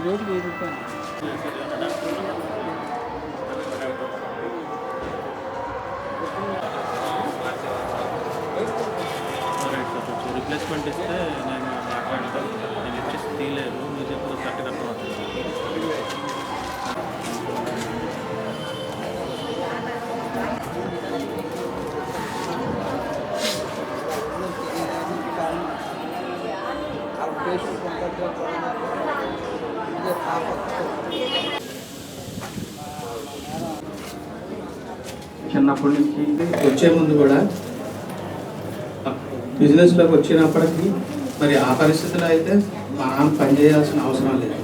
రోజుకి 1000 రూపాయలు. రిప్లేస్మెంట్ ఇస్తే నేను మాట్లాడతాను. నేను ఇచ్చేసి తీయలేదు, మీరు చెప్పు కరెక్ట్గా అర్థమవుతుంది. చిన్నప్పటి నుంచి వచ్చే ముందు కూడా బిజినెస్లోకి వచ్చినప్పటికీ మరి ఆ పరిస్థితిలో అయితే మా నాన్న పనిచేయాల్సిన అవసరం లేదు,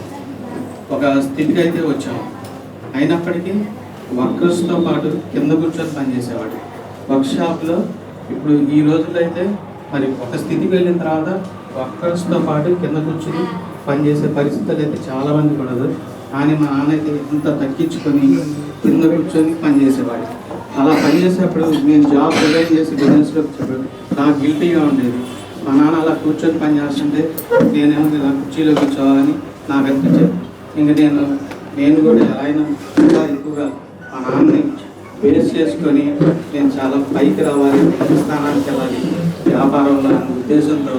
ఒక స్థితికి అయితే వచ్చాము. అయినప్పటికీ వర్కర్స్తో పాటు కింద కూర్చొని పనిచేసేవాడు వర్క్షాప్లో. ఇప్పుడు ఈ రోజుల్లో అయితే మరి ఒక స్థితికి వెళ్ళిన తర్వాత వర్కర్స్తో పాటు కింద కూర్చొని పనిచేసే పరిస్థితులు అయితే చాలామంది కూడదు. కానీ మా నాన్న అయితే ఇంత తగ్గించుకొని కింద కూర్చొని పనిచేసేవాడు. అలా పనిచేసేటప్పుడు నేను జాబ్ రిజైన్ చేసి బిజినెస్లోకి వచ్చేప్పుడు నాకు గిల్టీగా ఉండేది. మా నాన్న అలా కూర్చొని పని చేస్తుంటే నేనేమో ఇలా కుర్చీలో కూర్చోవాలని నాకు అనిపించేది. ఇంకా నేను కూడా ఎలా అయినా ఇంకా ఎక్కువగా మా నాన్నని బేస్ చేసుకొని నేను చాలా పైకి రావాలి, పై స్థానానికి వెళ్ళాలి వ్యాపారంలో అనే ఉద్దేశంతో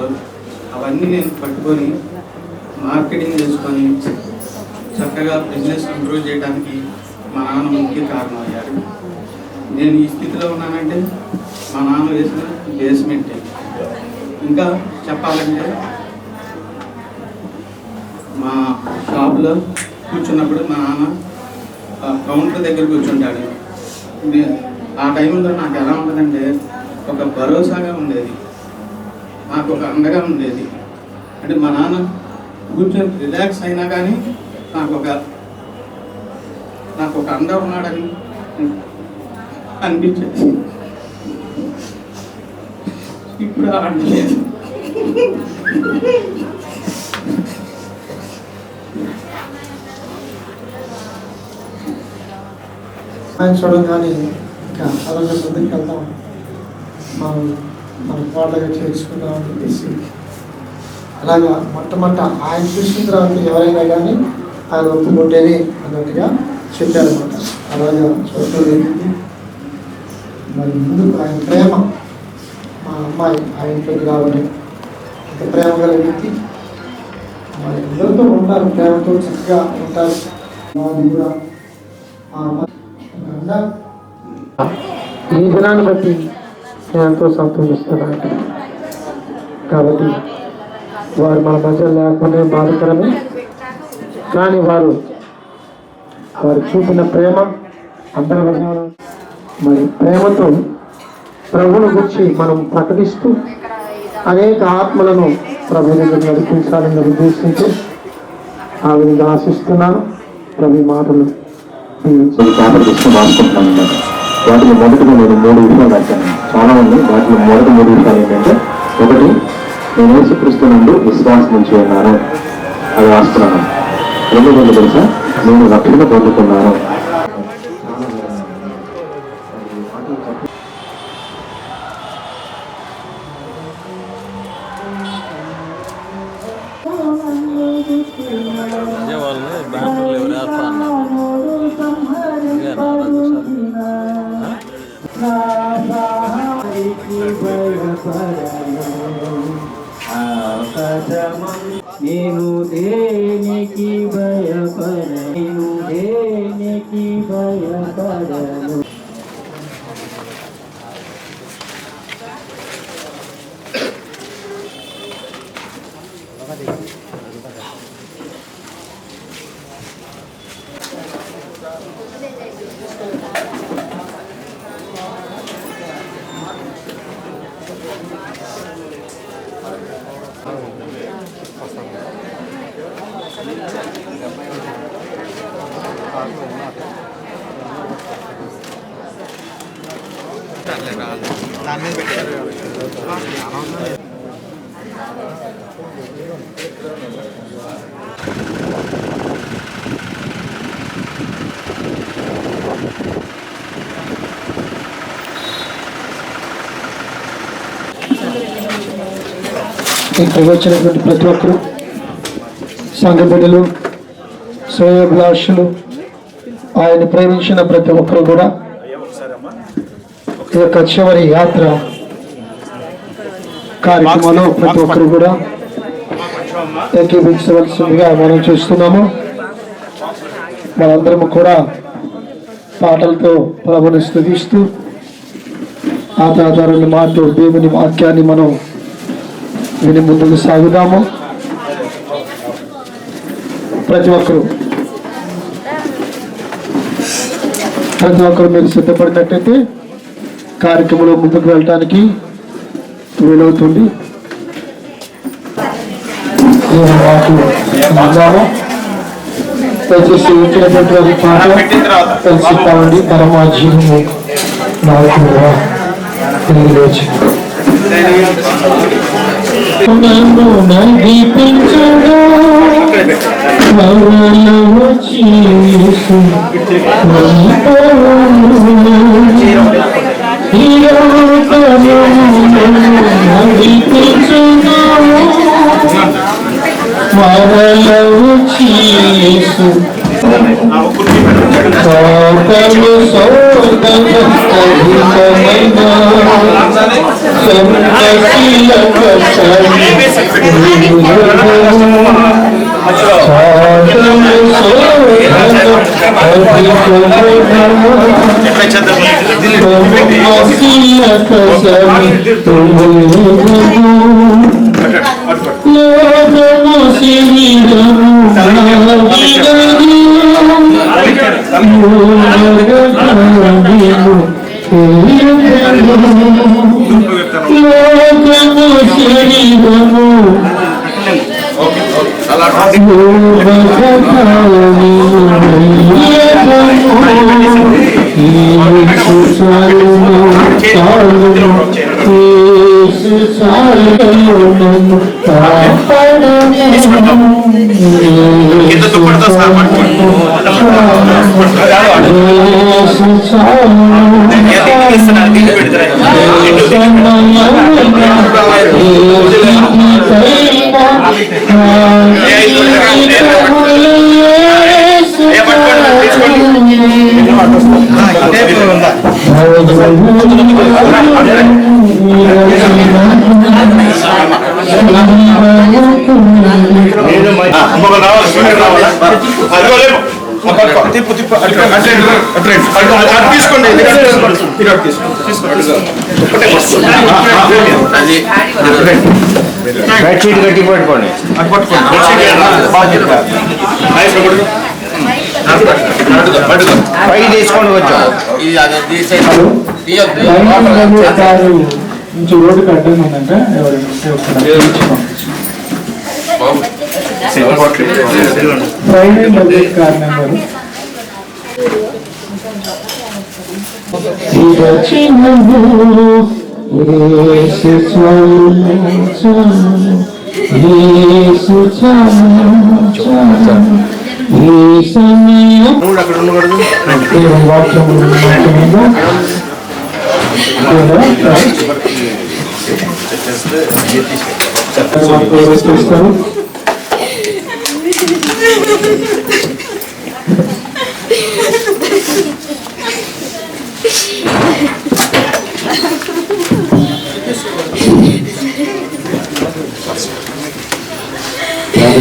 అవన్నీ నేను పట్టుకొని మార్కెటింగ్ చేసుకొని చక్కగా బిజినెస్ ఇంప్రూవ్ చేయడానికి మా నాన్న ముఖ్య కారణం అయ్యారు. నేను ఈ స్థితిలో ఉన్నానంటే మా నాన్న వేసిన బేస్మెంటే. ఇంకా చెప్పాలంటే మా షాప్లో కూర్చున్నప్పుడు మా నాన్న కౌంటర్ దగ్గర కూర్చుంటాడు. ఆ టైంలో నాకు ఎలా ఉంటుందంటే ఒక భరోసాగా ఉండేది, నాకు ఒక అండగా ఉండేది. అంటే మా నాన్న కూర్చొని రిలాక్స్ అయినా కానీ నాకు ఒక అండ ఉన్నాడని అనిపించేది. ఇప్పుడు అనలేదు. ఆయన చూడంగానే ఇంకా అలాగే ముందుకు వెళ్తాం, మన పాటగా చేసుకుందాం అని చెప్పేసి అలాగా మొట్టమొదట ఆయన చూసిన తర్వాత ఎవరైనా కానీ ఆయన ఒప్పుకుంటేనే అన్నట్టుగా చెప్పారన్నమాట. అలాగా చూడటం జరిగింది. మరి ముందుకు ఆయన ప్రేమ, మా అమ్మాయి ఆయనతోకి రావడం, ఇంత ప్రేమ గల వ్యక్తి. మరి అందరితో ఉంటారు, ప్రేమతో చక్కగా ఉంటారు. మాది కూడా ఈ దినాన్ని బట్టి నేను ఎంతో సంతోషిస్తున్నాను. కాబట్టి వారు మన మధ్య లేకుండా బాధకరమే, కానీ వారు చూపిన ప్రేమ అంతర్గతంగా మరి ప్రేమతో ప్రభువుని గురించి మనం ప్రకటిస్తూ అనేక ఆత్మలను ప్రభు దగ్గర నడిపించాలని ఉద్దేశించి ఆ విధంగా ఆశిస్తున్నాను. ప్రభు మాటలు రాసుకుంటున్నాను. వాటిలో మొదటిగా నేను 3 విషయాలు రాశాను. చాలా ఉంది. వాటిలో మొదటి 3 విషయాలు ఏంటంటే, ఒకటి, నేను యేసుక్రీస్తు నుండి విశ్వాసం నుంచి ఉన్నాను, అది రాస్తున్నాను. రెండోది తెలుసా, నేను రక్షణ పొందుతున్నాను. నేను దేనికి భయపడను, దేనికి భయపడను. దాని మీద పెట్టారు. ఇక్కడికి వచ్చినటువంటి ప్రతి ఒక్కరు సంఘ బిడ్డలు శ్రేయోభిలాషులు ఆయన ప్రేమించిన ప్రతి ఒక్కరు కూడా ఈ యొక్క చివరి యాత్ర కార్యక్రమంలో ప్రతి ఒక్కరు కూడా ఏకీభించవలసిందిగా మనం చూస్తున్నాము. మనందరము కూడా పాటలతో ప్రభుని స్తుతిస్తూ ఆధారాన్ని మాటూ దేవుని వాక్యాన్ని మనం విని ముందుకు సాగుదాము. ప్రతి ఒక్కరు మీరు సిద్ధపడినట్టయితే కార్యక్రమంలో ముందుకు వెళ్ళటానికి వీలవుతుంది. దయచేసి ఇచ్చినటువంటి పాట తెలుసుకుంటామండి. పరమాజీవము నాకురా తిరిగి లేచి నన్ను నడిపించగా బెడ్షీట్ కట్టి పట్టుకోండి. పైకి తీసుకొని వచ్చాం. రోడ్డు కట్టడం ఏంటంటే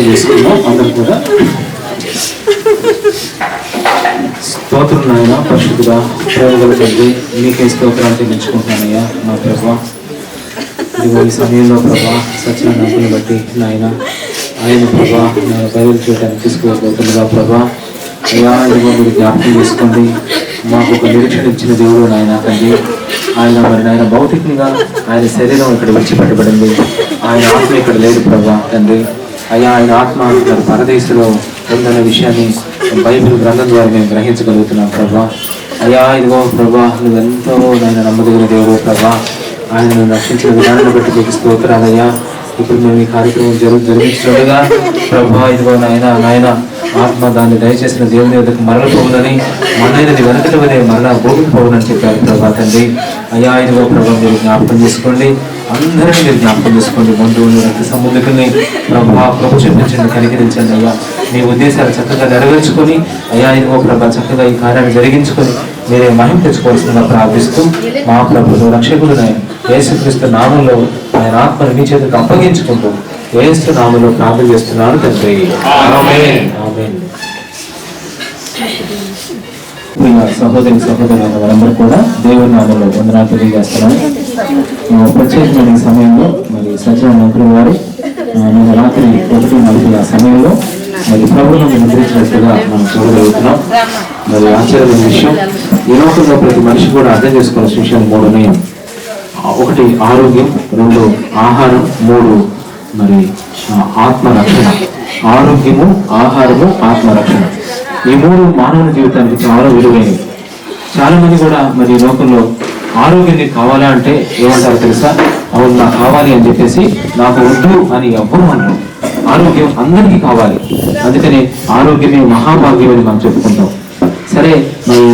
చేసుకున్నాం. అందరూ కూడా స్తోత్రం నాయన, పరిశుద్ధుడా, ప్రేమగల తండ్రి, నీకే స్తోత్రాలు చెల్లించుకుంటున్నానయ్యా మా ప్రభువా. ఇదిగో ఈ సమయంలో ప్రభా సచిన నమ్ముని బట్టి నాయన ఆయన ప్రభా నేను బయలు చేయడానికి తీసుకోబోతుండగా ప్రభా అయ్యా ఇదిగో మీరు జ్ఞాపకం చేసుకోండి. మాకు ఒక నిరీక్షణ ఇచ్చిన దేవుడు నాయన తండ్రి. ఆయన మరి నాయన భౌతికంగా ఆయన శరీరం ఇక్కడ విడిచిపెట్టబడింది, ఆయన ఆత్మ ఇక్కడ లేదు ప్రభా తండ్రి. అయ్యా ఆయన ఆత్మ మరి పరదేశంలో ఉందన్న విషయాన్ని బైబిల్ గ్రంథం ద్వారా మేము గ్రహించగలుగుతున్నాం ప్రభా. అయ్యా ఇదిగో ప్రభా నువ్వెంతో నాయన నమ్మదగిన దేవుడు ప్రభా. ఆయన రక్షించిన విధానాన్ని బట్టి మీకు స్తోత్రాలయ్యా. ఇప్పుడు మేము ఈ కార్యక్రమం జరిగించగా ప్రభా ఇదిగో నాయన ఆత్మ దాన్ని దయచేసిన దేవుని ఎదుకు మరలిపోవునని మనైనది వెనకటవనే మరలా భోగిపోవునని చెప్పారు ప్రభా తండ్రి. అయ్యా ఇదిగో ప్రభా మీరు జ్ఞాపకం చేసుకోండి, అందరినీ మీరు జ్ఞాపకం చేసుకోండి. బంధువులు రక్త సంబంధికుల్ని ప్రభా ప్రభు చూపించండి, కనికరించండి. అయ్యా మీ ఉద్దేశాలు చక్కగా నెరవేర్చుకొని అయ్యా ఇదిగో ప్రభా చక్కగా ఈ కార్యాన్ని జరిగించుకొని మీరే మహిమ తెచ్చుకోవాల్సిందిగా ప్రార్థిస్తూ మా ప్రభువు రక్షకుడునై యేసుక్రీస్తు నామంలో ఆయన ఆత్మను మీ చేతికి అప్పగించుకుంటూ యేసు నామంలో ప్రార్థన చేస్తున్నాను తండ్రి. ఆమేన్. ఆమేన్. సహోదరి సహోదరులైన వారందరూ కూడా దేవుని నామంలో వందనాలు తెలియజేస్తున్నాను. ప్రత్యేకమైన సమయంలో మరి సజ్జన నౌకరి వారు నిన్న రాత్రి 1:40 సమయంలో మరి ప్రభుత్వం నిద్రించినట్టుగా మనం చూడగలుగుతున్నాం. మరి ఆశ్చర్యమైన విషయం, ఈ లోకంలో ప్రతి మనిషి కూడా అర్థం చేసుకోవాల్సిన విషయం 3 ఉన్నాయి. 1 ఆరోగ్యం, 2 ఆహారం, 3 మరి ఆత్మరక్షణ. ఆరోగ్యము, ఆహారము, ఆత్మరక్షణ, ఈ 3 మానవుని జీవితానికి చాలా విలువైనవి. చాలా మంది కూడా మరి ఈ లోకంలో ఆరోగ్యాన్ని కావాలా అంటే ఏమంటారు తెలుసా? అవును నాకు కావాలి అని చెప్పేసి, నాకు వద్దు అని ఎవ్వరు అనరు. ఆరోగ్యం అందరికీ కావాలి, అందుకని ఆరోగ్యమే మహాభాగ్యం అని మనం చెప్పుకుంటాం. సరే మరి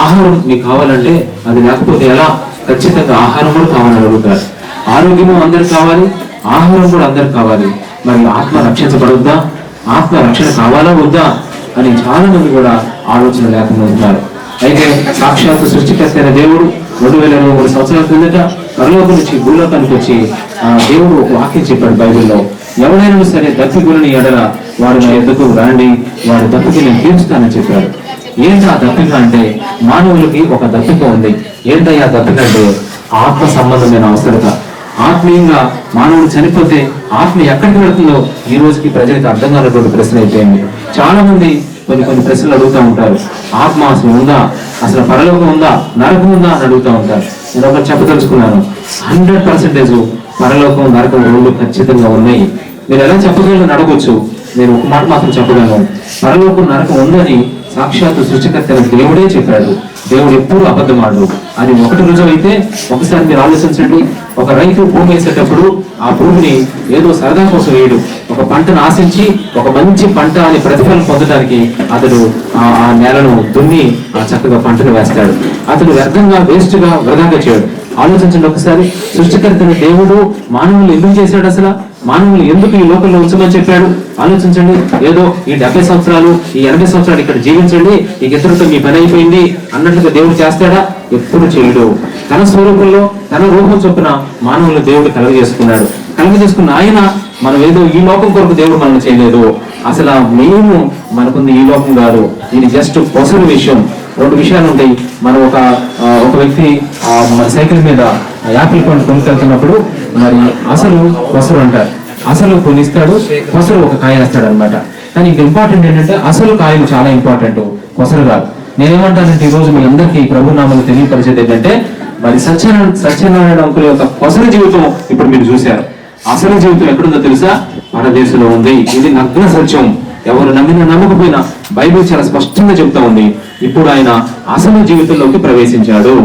ఆహారం మీకు కావాలంటే అది లేకపోతే ఎలా? ఖచ్చితంగా ఆహారం కూడా కావాలని అడుగుతారు. ఆరోగ్యము అందరికి కావాలి, ఆహారం కూడా అందరికి కావాలి. మరి ఆత్మ రక్షించబడొద్దా? ఆత్మ రక్షణ కావాలా వద్దా అని చాలా మంది కూడా ఆలోచన లేకుండా ఉంటారు. అయితే సాక్షాత్తు సృష్టికర్త అయిన దేవుడు 2023 సంవత్సరాల కిందట పరలోకం నుంచి భూలోకానికి వచ్చి దేవుడు ఒక వాక్యం చెప్పాడు బైబిల్లో. ఎవరైనా సరే దప్పికులని ఎడల వారు నా ఎద్దుకు రండి, వారి దప్పిక నేను తీర్చుతానని చెప్పాడు. ఏంటి ఆ దప్పిక అంటే? మానవులకి ఒక దప్పిక ఉంది. ఏంటయ్యా దప్పిక అంటే? ఆత్మ సంబంధమైన అవసరత. ఆత్మీయంగా మానవుడు చనిపోతే ఆత్మ ఎక్కడికి వెళుతుందో ఈ రోజుకి ప్రజలకు అర్థం కానటువంటి ప్రశ్న అయిపోయింది. చాలా మంది కొన్ని ప్రశ్నలు అడుగుతూ ఉంటారు. ఆత్మ అసలు ఉందా? అసలు పరలోకం ఉందా? నరకం ఉందా అని అడుగుతూ ఉంటారు. నేను ఒకటి చెప్పదలుచుకున్నాను, 100% పరలోకం నరకం 2 ఖచ్చితంగా ఉన్నాయి. మీరు ఎలా చెప్పగలను అడగొచ్చు. నేను ఒక మాట మాత్రం చెప్పగలను, పరలోకం నరకం ఉందని సాక్షాత్తు సృష్టికర్త దేవుడే చెప్పాడు. దేవుడు ఎప్పుడు అబద్ధమాడు అని ఒకటి రుజువైతే ఒకసారి మీరు ఆలోచించండి. ఒక రైతు భూమి వేసేటప్పుడు ఆ భూమిని ఏదో సరదా కోసం వేయడు. ఒక పంటను ఆశించి ఒక మంచి పంట అని ప్రతిఫలం పొందడానికి అతడు ఆ నేలను దున్ని చక్కగా పంటను వేస్తాడు. అతడు వ్యర్థంగా వేస్ట్గా వృధాగా చేయడు. ఆలోచించండి ఒకసారి. సృష్టికర్తని దేవుడు మానవులు ఎందుకు చేశాడు? అసలు మానవులు ఎందుకు ఈ లోకంలో ఉంచమని చెప్పాడు? ఆలోచించండి. ఏదో ఈ 70 సంవత్సరాలు ఈ 80 సంవత్సరాలు ఇక్కడ జీవించండి, ఈ ఇద్దరితో మీ పని అయిపోయింది అన్నట్టుగా దేవుడు చేస్తాడా? ఎప్పుడు చేయడు. తన స్వరూపంలో తన రూపం చొప్పున మానవులు దేవుడు కలుగజేసుకున్నాడు. కలుగజేసుకున్న ఆయన మనం ఏదో ఈ లోకం కొరకు దేవుడు మనం చేయలేదు. అసలు మేము మనకుంది ఈ లోకం కాదు, ఇది జస్ట్ పొసలు విషయం. 2 విషయాలు ఉంటాయి. మనం ఒక వ్యక్తి మన సైకిల్ మీద యాపిల్ పండు కొనుకెళ్తున్నప్పుడు మరి అసలు పొసలు అంటారు. అసలు కొనిస్తాడు, పొసలు ఒక కాయ వేస్తాడు అనమాట. కానీ ఇంకా ఇంపార్టెంట్ ఏంటంటే అసలు కాయలు చాలా ఇంపార్టెంట్, పొసలు కాదు. నేనేమంటానంటే ఈ రోజు మీ అందరికీ ప్రభు నామములో తెలియపరిచేది ఏంటంటే మరి సత్యనారాయణ అంకుల యొక్క పొసల జీవితం ఇప్పుడు మీరు చూశారు. అసలు జీవితం ఎక్కడుందో తెలుసా? మన దేశంలో ఉంది. ఇది నగ్న సత్యం. ఎవరు నమ్మినా నమ్మకపోయినా బైబిల్ చాలా స్పష్టంగా చెప్తా ఉంది. ఇప్పుడు ఆయన అసలు జీవితంలోకి ప్రవేశించాడు.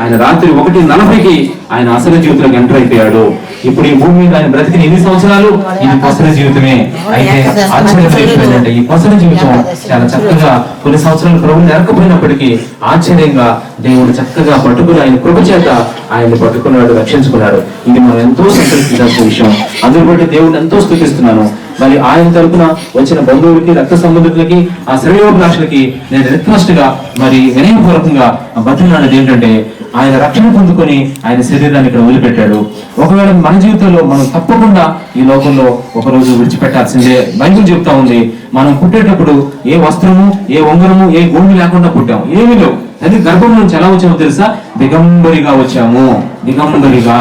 ఆయన రాత్రి 1:40కి ఆయన అసలు జీవితంలోకి ఎంటర్ అయిపోయాడు. ఇప్పుడు ఈ భూమి మీద ఆయన బ్రతికిన 8 సంవత్సరాలు ఇది పొసల జీవితమే. అయితే ఆశ్చర్యం ఈ పొసల జీవితం చాలా చక్కగా కొన్ని సంవత్సరాలు ప్రభువుని ఎరకపోయినప్పటికీ ఆశ్చర్యంగా దేవుడు చక్కగా పట్టుకుని ఆయన కృప చేత ఆయన్ని పట్టుకున్నాడు, రక్షించుకున్నాడు. ఇది మనం ఎంతో సంతోషించాల్సిన విషయం. అందులో బట్టి దేవుడిని ఎంతో స్తుతిస్తున్నాను. మరి ఆయన తరపున వచ్చిన బంధువులకి, రక్త సంబంధికులకి, ఆ శ్రేయోభిలాషులకి నేను రిక్వెస్ట్ గా మరి వినయపూర్వకంగా బతిలాడేది ఏంటంటే ఆయన రక్షణ పొందుకొని ఆయన శరీరాన్ని ఇక్కడ వదిలిపెట్టాడు. ఒకవేళ మన జీవితంలో మనం తప్పకుండా ఈ లోకంలో ఒకరోజు విడిచిపెట్టాల్సిందే. బైబిల్ చెప్తా ఉంది, మనం పుట్టేటప్పుడు ఏ వస్త్రము, ఏ ఉంగరము, ఏ గోండి లేకుండా పుట్టాము. ఏమీ లేవు. అది గర్భం నుంచి ఎలా వచ్చామో తెలుసా? దిగంబరిగా వచ్చాము. దిగంబరిగా.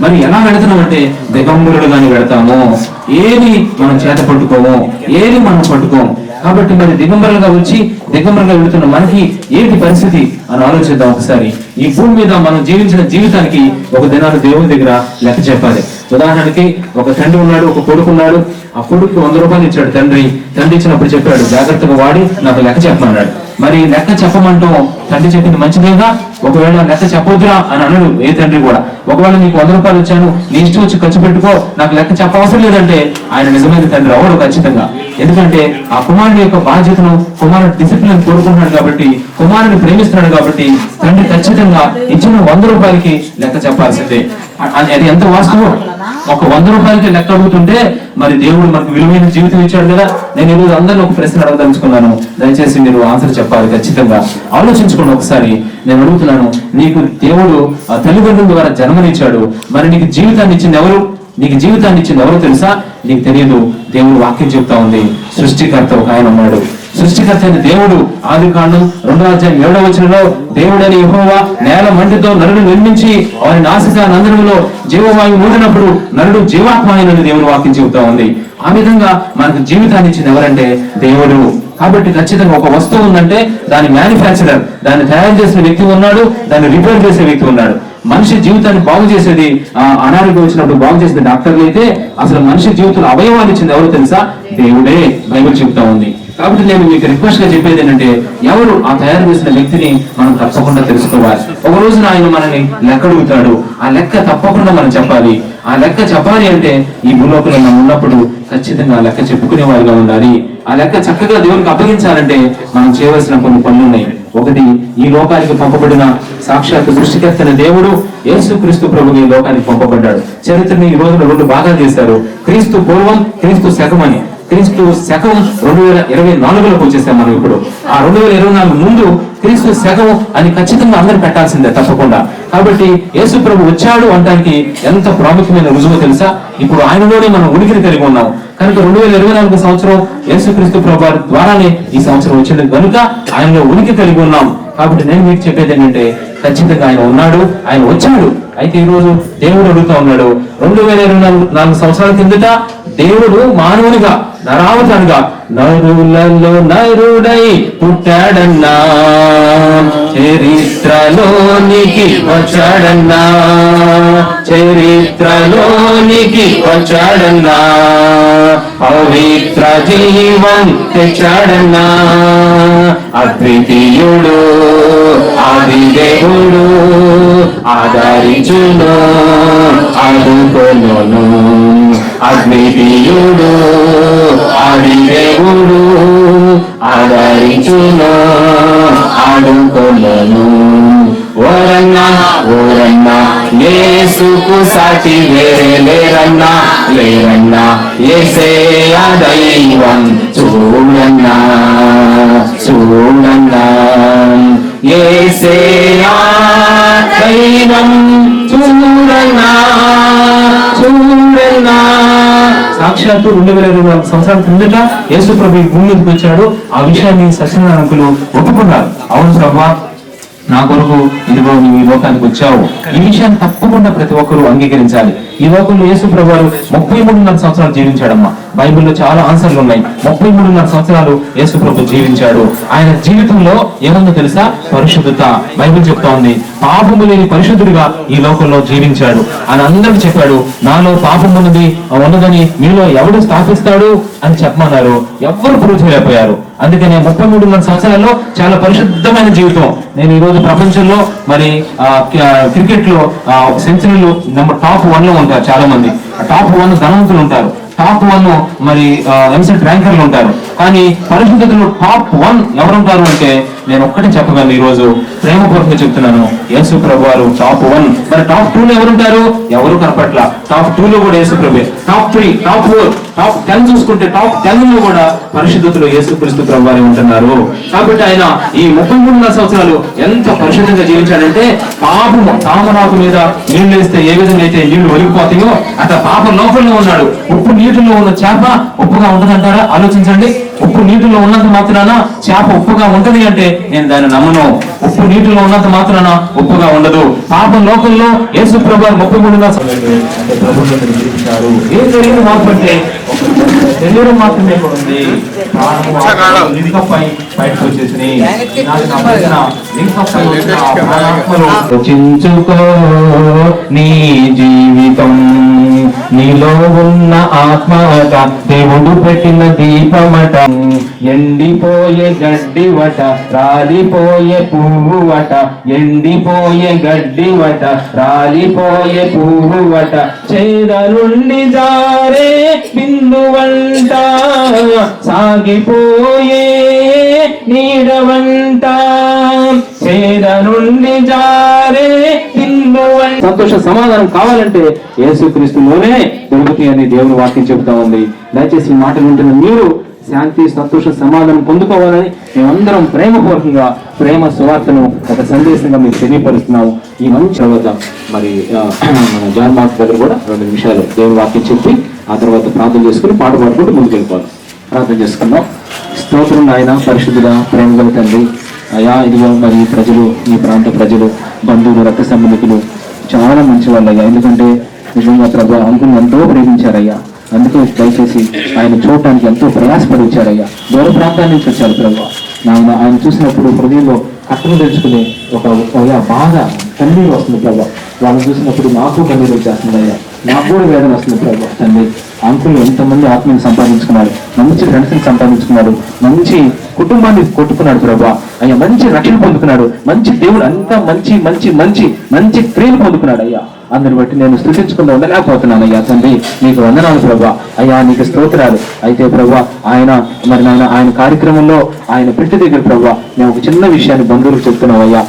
మరి ఎలా వెళుతున్నామంటే దిగంబరుడుగాని వెళతాము. ఏది మనం చేత పట్టుకోము, ఏది మనం పట్టుకోము. కాబట్టి మరి దిగంబరులుగా వచ్చి దిగంబరులుగా వెళుతున్న మనకి ఏంటి పరిస్థితి అని ఆలోచిద్దాం ఒకసారి. ఈ భూమి మీద మనం జీవించిన జీవితానికి ఒక దినాలు దేవుని దగ్గర లెక్క చెప్పాలి. ఉదాహరణకి ఒక తండ్రి ఉన్నాడు, ఒక కొడుకున్నాడు. ఆ కొడుకు 100 రూపాయలు ఇచ్చాడు తండ్రి. తండ్రి ఇచ్చినప్పుడు చెప్పాడు, జాగ్రత్తగా వాడి నాకు లెక్క చెప్పమన్నాడు. మరి లెక్క చెప్పమంటాం తండ్రి చెప్పింది మంచిదేగా? ఒకవేళ లెక్క చెప్పొద్దురా అని అనడు ఏ తండ్రి కూడా. ఒకవేళ నీకు 100 రూపాయలు వచ్చాను, నీ ఇష్టం వచ్చి ఖర్చు పెట్టుకో, నాకు లెక్క చెప్పవసరం లేదంటే ఆయన నిజమైన తండ్రి అవడు ఖచ్చితంగా. ఎందుకంటే ఆ కుమారుడి యొక్క బాధ్యతను, కుమారుడు డిసిప్లిన్ కోరుకుంటున్నాడు కాబట్టి, కుమారుని ప్రేమిస్తున్నాడు కాబట్టి తండ్రి ఖచ్చితంగా ఇచ్చిన 100 రూపాయలకి లెక్క చెప్పాల్సిందే. అది ఎంత వాస్తవం. ఒక 100 రూపాయలకి లెక్క అడుగుతుంటే మరి దేవుడు మనకు విలువైన జీవితం ఇచ్చాడు కదా. నేను ఈరోజు అందరిని ఒక ప్రశ్న అడగదలుచుకున్నాను, దయచేసి మీరు ఆన్సర్ చెప్పాలి ఖచ్చితంగా. ఆలోచించుకోండి ఒకసారి. నేను అడుగుతున్నాను, నీకు దేవుడు తల్లిదండ్రుల ద్వారా జన్మనిచ్చాడు, మరి నీకు జీవితాన్ని ఇచ్చింది ఎవరు? నీకు జీవితాన్ని ఇచ్చింది ఎవరో తెలుసా? నీకు తెలియదు. దేవుడు వాక్యం చెప్తా ఉంది, సృష్టికర్త ఒక ఆయన ఉన్నాడు. సృష్టికర్త అయిన దేవుడు ఆదికాండం 2:7 దేవుడని యెహోవా నేల మంటితో నరుడు నిర్మించి వారి నాసిక నందనములో జీవవాయువు ఊదినప్పుడు నరుడు జీవాత్మ అయినని దేవుడు వాక్యం చెబుతా ఉంది. ఆ విధంగా మనకు జీవితాన్ని ఇచ్చింది ఎవరంటే దేవుడు. కాబట్టి ఖచ్చితంగా ఒక వస్తువు ఉందంటే దాని మ్యానుఫ్యాక్చరర్, దాన్ని తయారు చేసిన వ్యక్తి ఉన్నాడు, దాన్ని రిపేర్ చేసే వ్యక్తి ఉన్నాడు. మనిషి జీవితాన్ని బాగు చేసేది, అనారోగ్యం వచ్చినప్పుడు బాగు చేసేది డాక్టర్లు అయితే, అసలు మనిషి జీవితంలో అవయవాలు ఇచ్చింది ఎవరు తెలుసా? దేవుడే బైబిల్ చెబుతా ఉంది. కాబట్టి నేను మీకు రిక్వెస్ట్ గా చెప్పేది ఏంటంటే, ఎవరు ఆ తయారు చేసిన వ్యక్తిని మనం తప్పకుండా తెలుసుకోవాలి. ఒక రోజున ఆయన మనల్ని లెక్క అడుగుతాడు, ఆ లెక్క తప్పకుండా మనం చెప్పాలి. ఆ లెక్క చెప్పాలి అంటే ఈ భూలోకంలో మనం ఉన్నప్పుడు ఖచ్చితంగా ఆ లెక్క చెప్పుకునే వారిగా ఉండాలి. ఆ లెక్క చక్కగా దేవునికి అప్పగించాలంటే మనం చేయవలసిన కొన్ని పనులు ఉన్నాయి. ఒకటి, ఈ లోకానికి పంపబడిన సాక్షాత్ సృష్టికర్త దేవుడు యేసుక్రీస్తు ప్రభువు ఈ లోకానికి పంపబడ్డాడు. చరిత్రని ఈ రోజున 2 భాగాలు చేశారు, క్రీస్తు పూర్వం, క్రీస్తు శకం అని. క్రీస్తు శకం 2024లోకి వచ్చేసాం మనం ఇప్పుడు. ఆ 2024 ముందు క్రీస్తు శకం అని ఖచ్చితంగా అందరూ పెట్టాల్సిందే తప్పకుండా. కాబట్టి యేసు ప్రభు వచ్చాడు అనడానికి ఎంత ప్రాముఖ్యమైన రుజువు తెలుసా? ఇప్పుడు ఆయనలోనే మనం ఉనికిని కలిగి ఉన్నాం కనుక 2024 సంవత్సరం యేసుక్రీస్తు ప్రభు ద్వారానే ఈ సంవత్సరం వచ్చింది కనుక ఆయనలో ఉనికి కలిగి ఉన్నాం. కాబట్టి నేను మీకు చెప్పేది ఏంటంటే, ఖచ్చితంగా ఆయన ఉన్నాడు, ఆయన వచ్చాడు. అయితే ఈ రోజు దేవుడు అడుగుతా ఉన్నాడు, 2024 సంవత్సరాల కిందట దేవుడు మానవునిగా, నరావతానిగా, నరులలో నరుడై పుట్టాడన్నా, చరిత్రలోనికి వచ్చాడన్నా, చరిత్రలోనికి వచ్చాడన్నా, పవిత్ర జీవం తెచ్చాడన్నా, అద్వితీయుడు ఆది దేవుడు, ఆదరించును ఆదుకొనును, అద్వితీయుడు ఆది దేవుడు, ఆదరించును ఆదుకొనును. ఓరన్నా ఓరన్నా యేసుకు సాటి వేరే లేరన్నా, లేరన్నా యేసయ్య దైవం, చూడన్నా చూడన్నా యేసయ్య దైవం, చూడన్నా చూడన్నా. సాక్షాత్తు 2024 సంవత్సరాల కిందట యేసు ప్రభు భూమి మీదకి వచ్చాడు. ఆ విషయాన్ని సత్యనారాయణకులు ఒప్పుకున్నారు. అవును ప్రభా, నా కొరకు ఇదిగో నువ్వు ఈ లోకానికి వచ్చావు. ఈ విషయాన్ని తప్పకుండా ప్రతి ఒక్కరూ అంగీకరించాలి. ఈ లోకంలో యేసు ప్రభువు 33.5 సంవత్సరాలు జీవించాడమ్మా. బైబిల్లో చాలా ఆన్సర్లు ఉన్నాయి. 33.5 సంవత్సరాలు యేసు ప్రభు జీవించాడు. ఆయన జీవితంలో ఏముందో తెలుసా? పరిశుద్ధత. బైబిల్ చెప్తా ఉంది, పాపము లేని పరిశుద్ధుడిగా ఈ లోకంలో జీవించాడు. ఆయన అందరికీ చెప్పాడు, నాలో పాపం ఉన్నదని మీలో ఎవడు స్థాపిస్తాడు అని చెప్పమన్నారు. ఎవరు ప్రూవ్ చేయలేకపోయారు. అందుకనే 33.5 సంవత్సరాల్లో చాలా పరిశుద్ధమైన జీవితం. నేను ఈ రోజు ప్రపంచంలో మరి క్రికెట్ లో సెంచరీలు టాప్ 1 లో ఉంటారు చాలా మంది. టాప్ 1 ధనవంతులు ఉంటారు, టాప్ 1 మరి ఎంసెట్ ర్యాంకర్లు ఉంటారు. కానీ పరిశుద్ధతలో టాప్ 1 ఎవరుంటారు అంటే నేను ఒక్కటే చెప్పగలను. ఈ రోజు ప్రేమపూర్వకంగా చెప్తున్నాను, యేసు ప్రభు వారు టాప్ 1. మరి టాప్ 2 లో ఎవరుంటారు? ఎవరు కనపట్ల. టాప్ 2 లో కూడా యేసు ప్రభు. టాప్ 3, టాప్ 4, టాప్ 10 చూసుకుంటే టాప్ 10 లో కూడా పరిశుద్ధతలో యేసుక్రీస్తు ప్రభు వారే ఉంటున్నారు. కాబట్టి ఆయన ఈ 33.5 సంవత్సరాలు ఎంత పరిశుద్ధంగా జీవించాడంటే, పాపము తామరాకు మీద నీళ్లు వేస్తే ఏ విధంగా అయితే నీళ్లు ఒలిగిపోతాయో అట్లా పాపం లోపలనే ఉన్నాడు. ఉప్పు నీటిలో ఉన్న చేప ఉప్పుగా ఉంటుందంటారా? ఆలోచించండి. ఉప్పు నీటిలో ఉన్నంత మాత్రాన చేప ఉప్పుగా ఉంటది అంటే నేను దాన్ని నమ్మను. ఉప్పు నీటిలో ఉన్నంత మాత్రాన ఉప్పుగా ఉండదు. పాపం లోకంలో యేసు ప్రభు 33.5 అంటే ప్రభుత్వం జీవించారు. ఏం జరిగింది మార్పు అంటే శరీరం మాత్రమే ఉంది. బయటకు వచ్చేసినాయి. రచించుకో నీ జీవితం, నీలో ఉన్న ఆత్మట దేవుడు పెట్టిన దీపమట, ఎండిపోయే గడ్డివట, రాలిపోయే పువ్వు పువ్వువట, ఎండిపోయే గడ్డివట, రాలిపోయే పువ్వువట, చేద నుండి జారే బిందువంట, సాగిపోయే నీడవంట, చేద నుండి జారే బిందువంట. సంతోష సమాధానం కావాలంటే యేసుక్రీస్తులోనే దొరుకుతాయి అని దేవుని వాక్యం చెబుతా ఉంది. దయచేసి ఈ మాటలు ఉంటున్న మీరు శాంతి, సంతోష, సమాధానం పొందుకోవాలని మేమందరం ప్రేమపూర్వకంగా ప్రేమ సువార్తను ఒక సందేశంగా మీకు తెలియపరుస్తున్నాము. ఈ మంచి తర్వాత మరి మన జాన్ మార్క్స్ దగ్గర కూడా 2 నిమిషాలు దేవుని వాక్యం చెప్పి ఆ తర్వాత ప్రార్థన చేసుకుని పాట పాడుకుంటూ ముందుకు వెళ్ళిపోవాలి. ప్రార్థన చేసుకుందాం. స్తోత్రం నాయన, పరిశుద్ధుల ప్రేమ గల తండ్రి, అయా ఇదిగో మరి ప్రజలు, ఈ ప్రాంత ప్రజలు, బంధువులు, రక్త సంబంధికులు చాలా మంచి వాళ్ళయ్యా. ఎందుకంటే నిజంగా ప్రభు అనుకుని ఎంతో ప్రేమించారయ్యా. అందుకే దయచేసి ఆయన చూడటానికి ఎంతో ప్రయాసపడి వచ్చారయ్యా. దూర ప్రాంతాల నుంచి వచ్చారు ప్రభు. ఆయన చూసినప్పుడు హృదయంలో కట్టలు తెచ్చుకునే ఒక బాధ, కన్నీరు వస్తుంది ప్రభు. వాళ్ళని చూసినప్పుడు నాకు కన్నీరు వచ్చేస్తుందయ్యా, నాకు కూడా వేదన వస్తుంది ప్రభు. తండ్రి అంకులు ఎంతమంది ఆత్మీయులు సంపాదించుకున్నాడు, మంచి ఫ్రెండ్స్ని సంపాదించుకున్నాడు, మంచి కుటుంబాన్ని కొట్టుకున్నాడు ప్రభా. అయ్యా మంచి రక్షణ పొందుకున్నాడు, మంచి దేవుడు అంతా మంచి మంచి మంచి మంచి క్రియలు పొందుకున్నాడు అయ్యా. అందరిని బట్టి నేను స్తుతించుకుంటూ ఉండలేకపోతున్నాను అయ్యా. తండ్రి నీకు వందనాలు ప్రభా. అయ్యా నీకు స్తోత్రాలు. అయితే ప్రభా ఆయన మరి ఆయన కార్యక్రమంలో ఆయన పెట్టి దగ్గర ప్రభా నేను ఒక చిన్న విషయాన్ని బంధువులకు చెప్తున్నావు అయ్యా.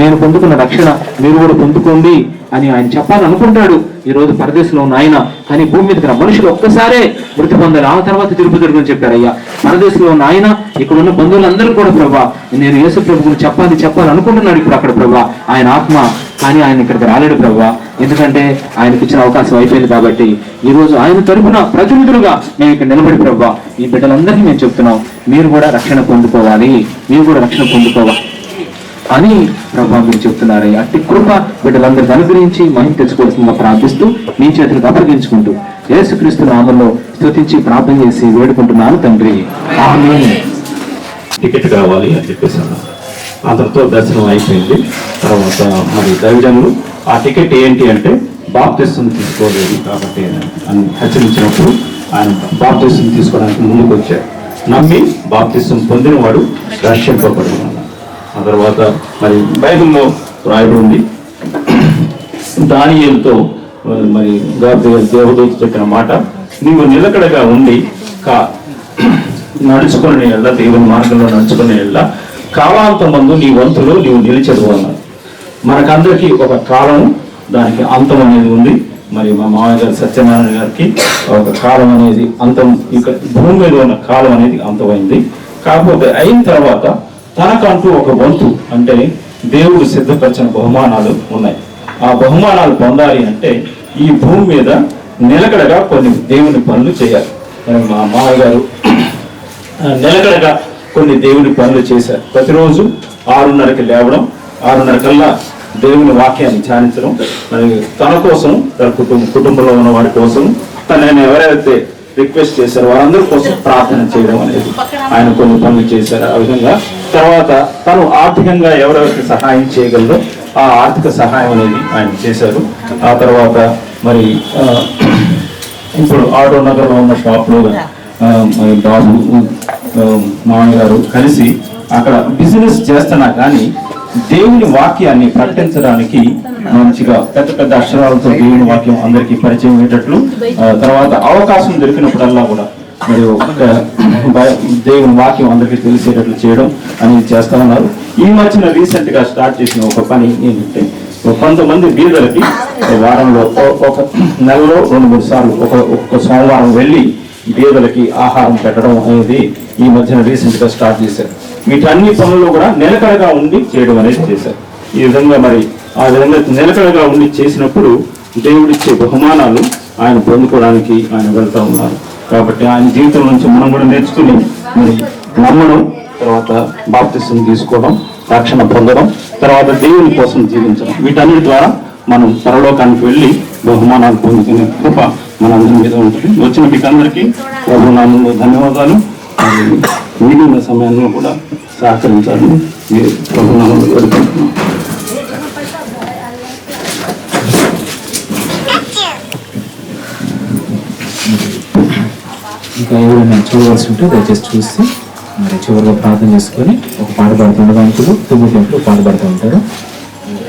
నేను పొందుకున్న రక్షణ మీరు కూడా పొందుకోండి అని ఆయన చెప్పాలనుకుంటాడు. ఈ రోజు పరదేశంలో ఉన్న ఆయన, కానీ భూమి మీదకి మనుషులు ఒక్కసారే మృతి పొందాలి, ఆ తర్వాత తిరుపతి తిరుగుని చెప్పారయ్యా. పరదేశంలో ఉన్న ఆయన ఇక్కడ ఉన్న బంధువులందరూ కూడా ప్రభా నేను యేసు ప్రభువుని చెప్పాలనుకుంటున్నాడు ఇప్పుడు అక్కడ ప్రభా ఆయన ఆత్మ. కానీ ఆయన ఇక్కడికి రాలేడు ప్రభా, ఎందుకంటే ఆయనకు ఇచ్చిన అవకాశం అయిపోయింది. కాబట్టి ఈ రోజు ఆయన తరపున ప్రతినిధులుగా మేము ఇక్కడ నిలబడి ప్రభా ఈ బిడ్డలందరికీ మేము చెప్తున్నాం, మీరు కూడా రక్షణ పొందుకోవాలి, మీరు కూడా రక్షణ పొందుకోవాలి అని ప్రభా మీరు చెప్తున్నారు. అట్టి కృప బిడ్డలందరికీ అనుగ్రహించి మహిమ తెచ్చుకోవాల్సిందిగా ప్రార్థిస్తూ మీ చేతులకు అప్పగించుకుంటూ యేసుక్రీస్తు నామములో స్తుతించి ప్రార్థన చేసి వేడుకుంటున్నాను తండ్రి, ఆమేన్. టికెట్ కావాలి అని చెప్పేసాను. అందరితో దర్శనం అయిపోయింది. తర్వాత మరి దైవజనులు ఆ టికెట్ ఏంటి అంటే బాప్తిసం తీసుకోలేదు కాబట్టి అని హెచ్చరించినప్పుడు ఆయన బాప్తిసం తీసుకోవడానికి ముందుకు వచ్చాడు. నమ్మి బాప్తిసం పొందినవాడు రక్షింపబడి ఉన్నాడు. ఆ తర్వాత మరి బైబిల్లో రాయబడి ఉంది, దానియేలుతో మరి దేవదూత చెప్పిన మాట, నీవు నిలకడగా ఉండి నడుచుకునే ఎళ్ళ, దేవుని మార్గంలో నడుచుకునే ఎళ్ళ కాలాంతమందు నీ వంతులో నీవు నిలిచెదు అన్నారు. మనకందరికీ ఒక కాలం, దానికి అంతం అనేది ఉంది. మరి మా మామయ్య గారు సత్యనారాయణ గారికి ఒక కాలం అనేది అంతం, ఇక్కడ భూమి మీద ఉన్న కాలం అనేది అంతమైంది. కాకపోతే అయిన తర్వాత తనకంటూ ఒక వంతు, అంటే దేవుడు సిద్ధపరిచిన బహుమానాలు ఉన్నాయి. ఆ బహుమానాలు పొందాలి అంటే ఈ భూమి మీద నిలకడగా కొన్ని దేవుని పనులు చేయాలి. మా మామయ్య గారు నిలకడగా కొన్ని దేవుని పనులు చేశారు. ప్రతిరోజు 6:30కి లేవడం, 6:30 కల్లా దేవుని వాక్యాన్ని ధ్యానించడం, మరి తన కోసం, తన కుటుంబంలో ఉన్న వారి కోసం, తనని ఎవరైతే రిక్వెస్ట్ చేశారో వారందరి కోసం ప్రార్థన చేయడం అనేది ఆయన కొన్ని పనులు చేశారు. ఆ విధంగా తర్వాత తను ఆర్థికంగా ఎవరెవరికి సహాయం చేయగలరో ఆ ఆర్థిక సహాయం అనేది ఆయన చేశారు. ఆ తర్వాత మరి ఇప్పుడు ఆటో నగర్లో ఉన్న షాప్లో మరి బాబు మామయ్య గారు కలిసి అక్కడ బిజినెస్ చేస్తున్నా కానీ దేవుని వాక్యాన్ని ప్రకటించడానికి మంచిగా పెద్ద పెద్ద అక్షరాలతో దేవుని వాక్యం అందరికీ పరిచయం అయ్యేటట్లు, తర్వాత అవకాశం దొరికినప్పుడల్లా కూడా మరి దేవుని వాక్యం అందరికీ తెలిసేటట్లు చేయడం అనేది చేస్తా ఉన్నారు. ఈ మధ్యన రీసెంట్ గా స్టార్ట్ చేసిన ఒక పని ఏంటంటే, కొంతమంది బీదలకి వారంలో ఒక నెలలో 2-3 సార్లు ఒక్కొక్క సోమవారం వెళ్ళి బీదలకి ఆహారం పెట్టడం అనేది ఈ మధ్యన రీసెంట్ గా స్టార్ట్ చేశారు. వీటన్ని పనుల్లో కూడా నిలకడగా ఉండి చేయడం అనేది చేశారు. ఈ విధంగా మరి ఆ విధంగా నిలకడగా ఉండి చేసినప్పుడు దేవుడిచ్చే బహుమానాలు ఆయన పొందుకోవడానికి ఆయన వెళ్తూ ఉన్నారు. కాబట్టి ఆయన జీవితం నుంచి మనం కూడా నేర్చుకుని మరి నమ్మడం, తర్వాత బాప్తిసం తీసుకోవడం, రక్షణ పొందడం, తర్వాత దేవుని కోసం జీవించడం, వీటన్నిటి ద్వారా మనం పరలోకానికి వెళ్ళి బహుమానాలు పొందుకునే కృప మనందరి మీద ఉంటుంది. వచ్చిన మీకు అందరికీ ప్రభునామంలో ధన్యవాదాలు. మిగిలిన సమయంలో కూడా సహకరించాలని మీరు ప్రభునామంలో వేడుకుంటున్నాం. ఇంకా ఎవరైనా చూడవలసి ఉంటే దయచేసి చూసి చివరిగా ప్రార్థన చేసుకొని ఒక పాట పాడుతుండగా అంకులు 9 గంటలు పాట పాడుతూ ఉంటారు.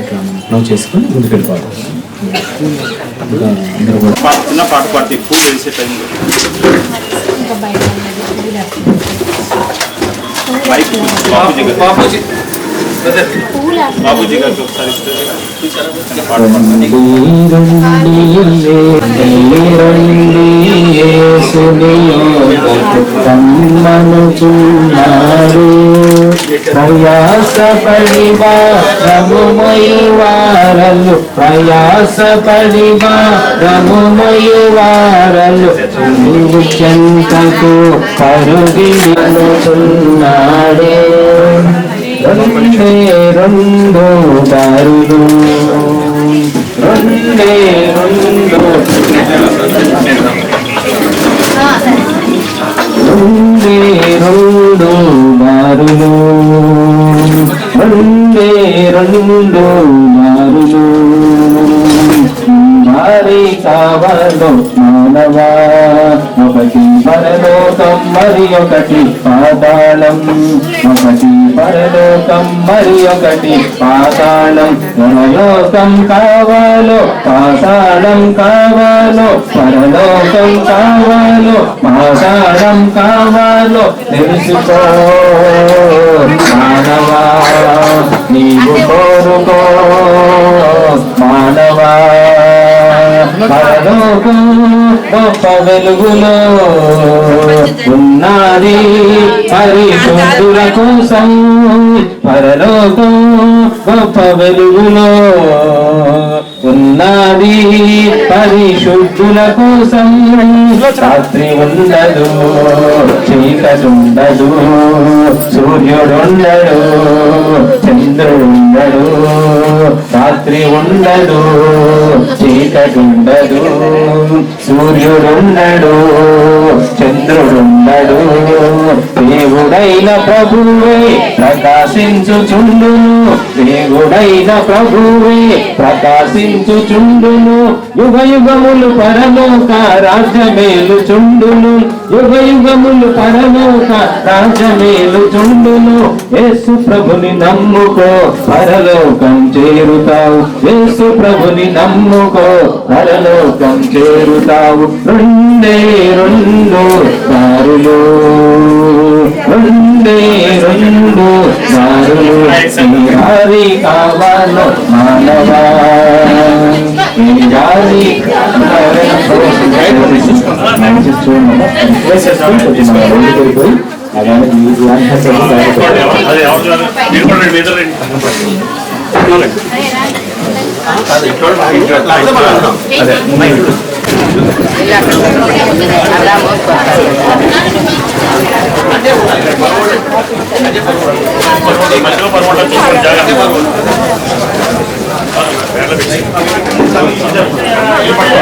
ఇట్లా మనం క్లోజ్ చేసుకొని ముందుకు వెళ్ళిపోవాలి. ఇంకా అందరూ కూడా చిన్న పాట పాడితే పూలు వేసే టైంలో బాబూజీ గారికి ఒకసారి ఇస్తే పాట పాడతాను. ప్రయాసపడివారలు చెంతకు పరుగిలుచున్నాడే. రెండు దారులు రెండే రెండు దారులు రెండు దారులు మరి కావలో మానవా, ఒకటి పరలోకం మరి ఒకటి పాతాళం, ఒకటి పరలోకం మరి ఒకటి పాతాళం. పరలోకం కావాలో పాతాళం కావాలో, పరలోకం కావాలో పాతాళం కావాలో తెలుసుకో మానవా, నీవు కోరుకో మానవా. పరలోకం గొప్ప వెలుగులో ఉన్నది పరిశుద్ధుల కోసం, పరలోకం గొప్ప వెలుగులో ఉన్నది పరిశుద్ధుల కోసం. రాత్రి ఉండదు, చీకటుండదు, సూర్యుడుండడు, చంద్రుడుండడు. రాత్రి ఉండదు, చీకటుండదు, సూర్యుడుండడు, చంద్రుడుండడు. దేవుడైన ప్రభువే ప్రకాశించుచుండును, దేవుడైన ప్రభువే ప్రకాశించుచుండును. యుగ యుగములు పరలోక రాజ్యమేలు చుండును, యుగ యుగములు పరలోక రాజ్యమేలు చుండును. యేసు ప్రభుని నమ్ముకో పరలోకం చేరుతావు, యేసు ప్రభుని నమ్ముకో పరలోకం చేరుతావు. రెండే రెండు దారులు, రెండే రెండు దారులు. శ్రీహరి కావాలో మానవా, శ్రీహరి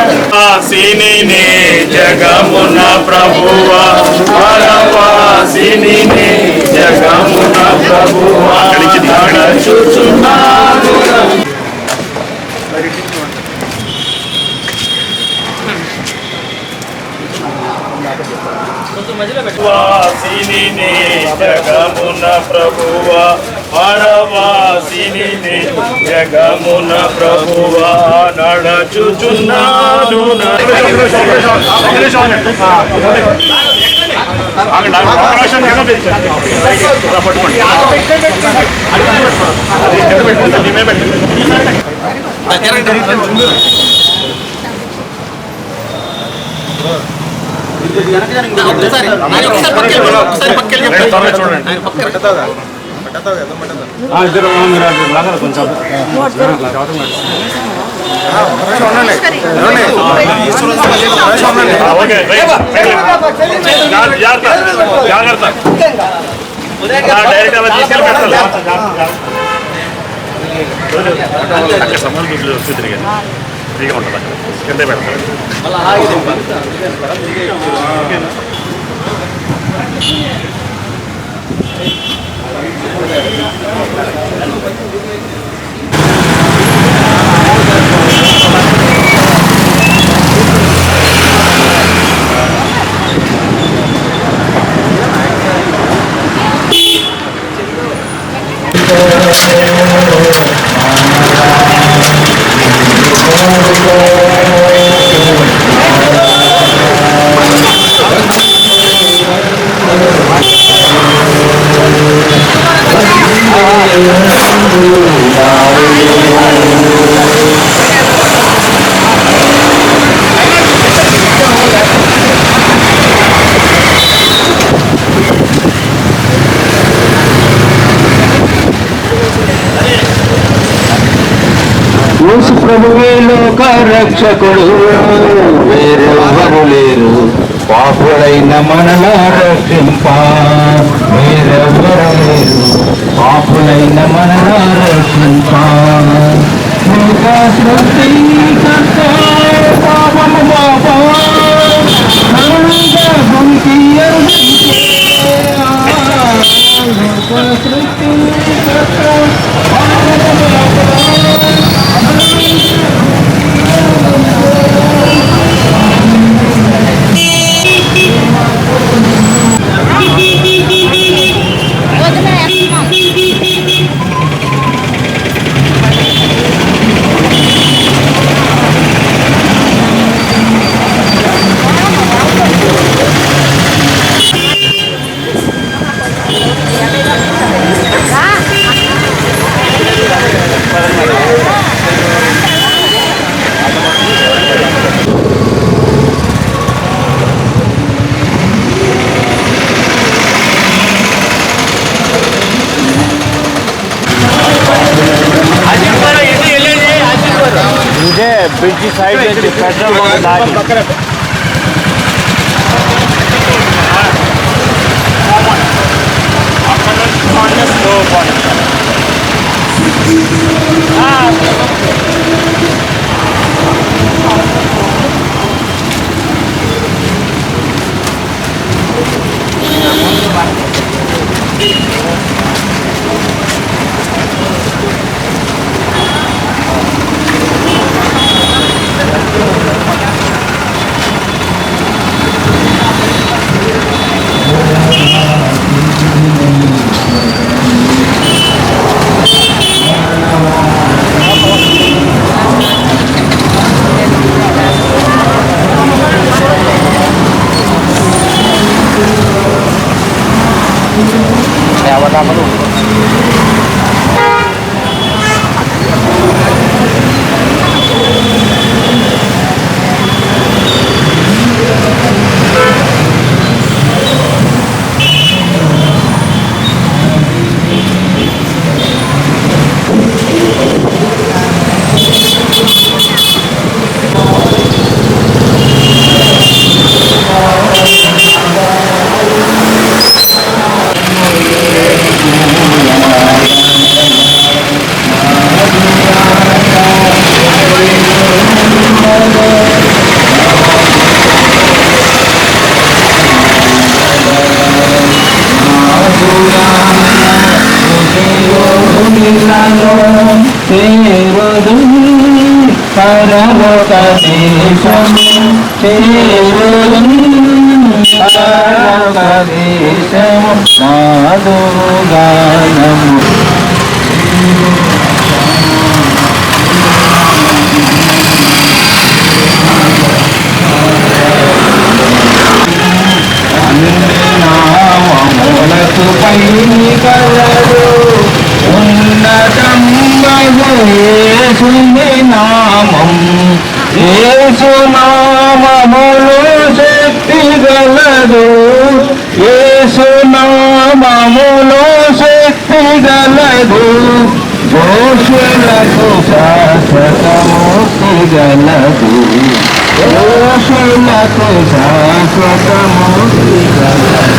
వాసిని జగమున ప్రభువా, పరవాసిని జగమున ప్రభువా చూచున్నాను. వాసిని జగమున ప్రభువా, పరవాసిని జగమున ప్రభువా నడచుచున్నాను. జాగ్రత్త డైరెక్ట్ అలా తీసుకెళ్ళి పెట్టాలి. సంబంధం తిరిగి ఫ్రీగా ఉంటుంది, అక్కడ కింద పెడతారు. యేసు ప్రభువే లోక రక్షకుడు, వేరెవ్వరు లేరు పాపులైన మనలా రక్షింప. వేరెవ్వరు లేరు పాపులైన మనలా రక్షింప. లోక సృష్టికర్త పాపము పాపా బ్రిడ్జ్ సైడ్ నుంచి పెట్రోల్ బంక్ దాటి పరలోక దేశము పరలోక దేశము నాదుగానము నామములకు పై కలరు ఉన్నతం యేసుని నామం. యేసు నామములో శక్తి గలదు, యేసు నామములో శక్తి గలదు. దోషులకు శాశ్వత ముక్తి గలదు, దోషులకు శాశ్వత ముక్తి గలదు.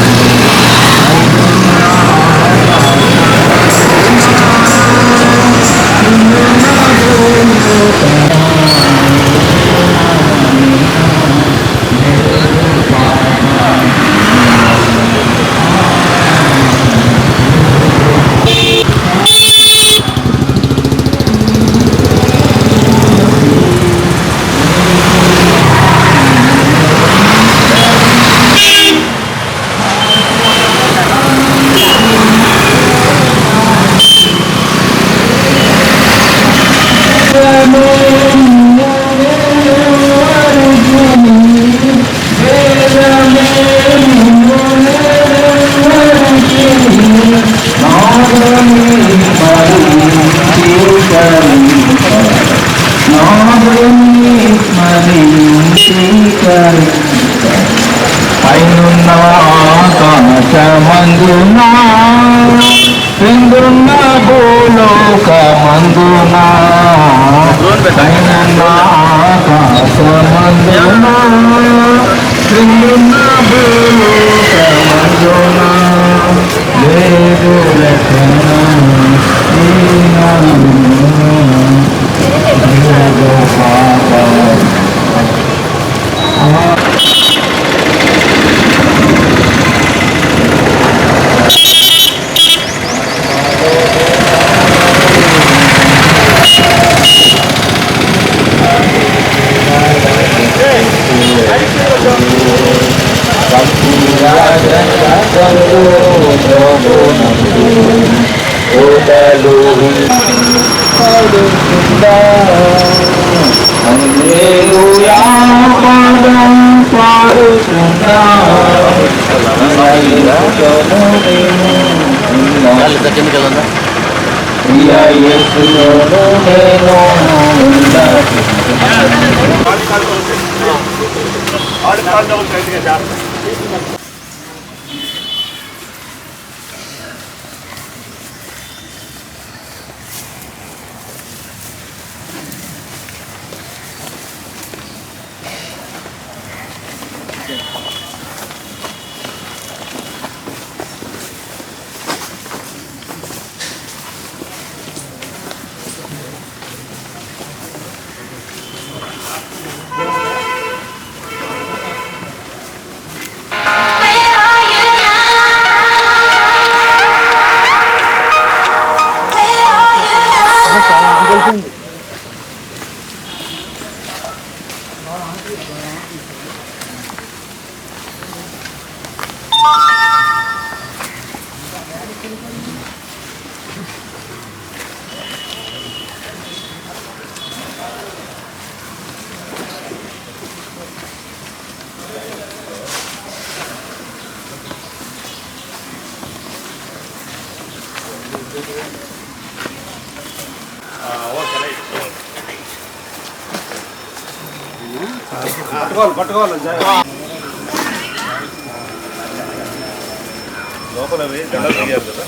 లోపల దండలు తీయాలి కదా,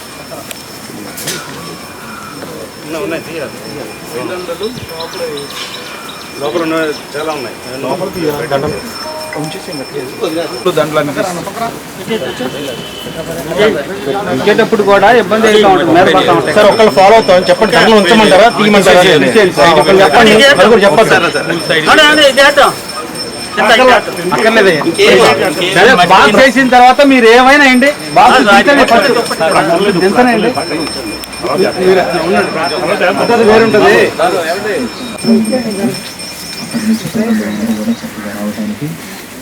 ఉన్నాయి తీయాలి. లోపల ఉన్నాయి, చాలా ఉన్నాయి. లోపల తీయాలి దండలు ఇంకేటప్పుడు కూడా ఇబ్బంది అవుతూ ఉంటుంది, మీద పడతా ఉంటాయి. సార్ ఒక్కళ్ళు ఫాలో అవుతాం చెప్పండి, దండలు ఉంచమంటారా తీయమంటారా చెప్పండి, చెప్పండి సార్. బాగా చేసిన తర్వాత మీరు ఏమైనా అండి బాగా దించనండి, వేరుంటది. రావడానికి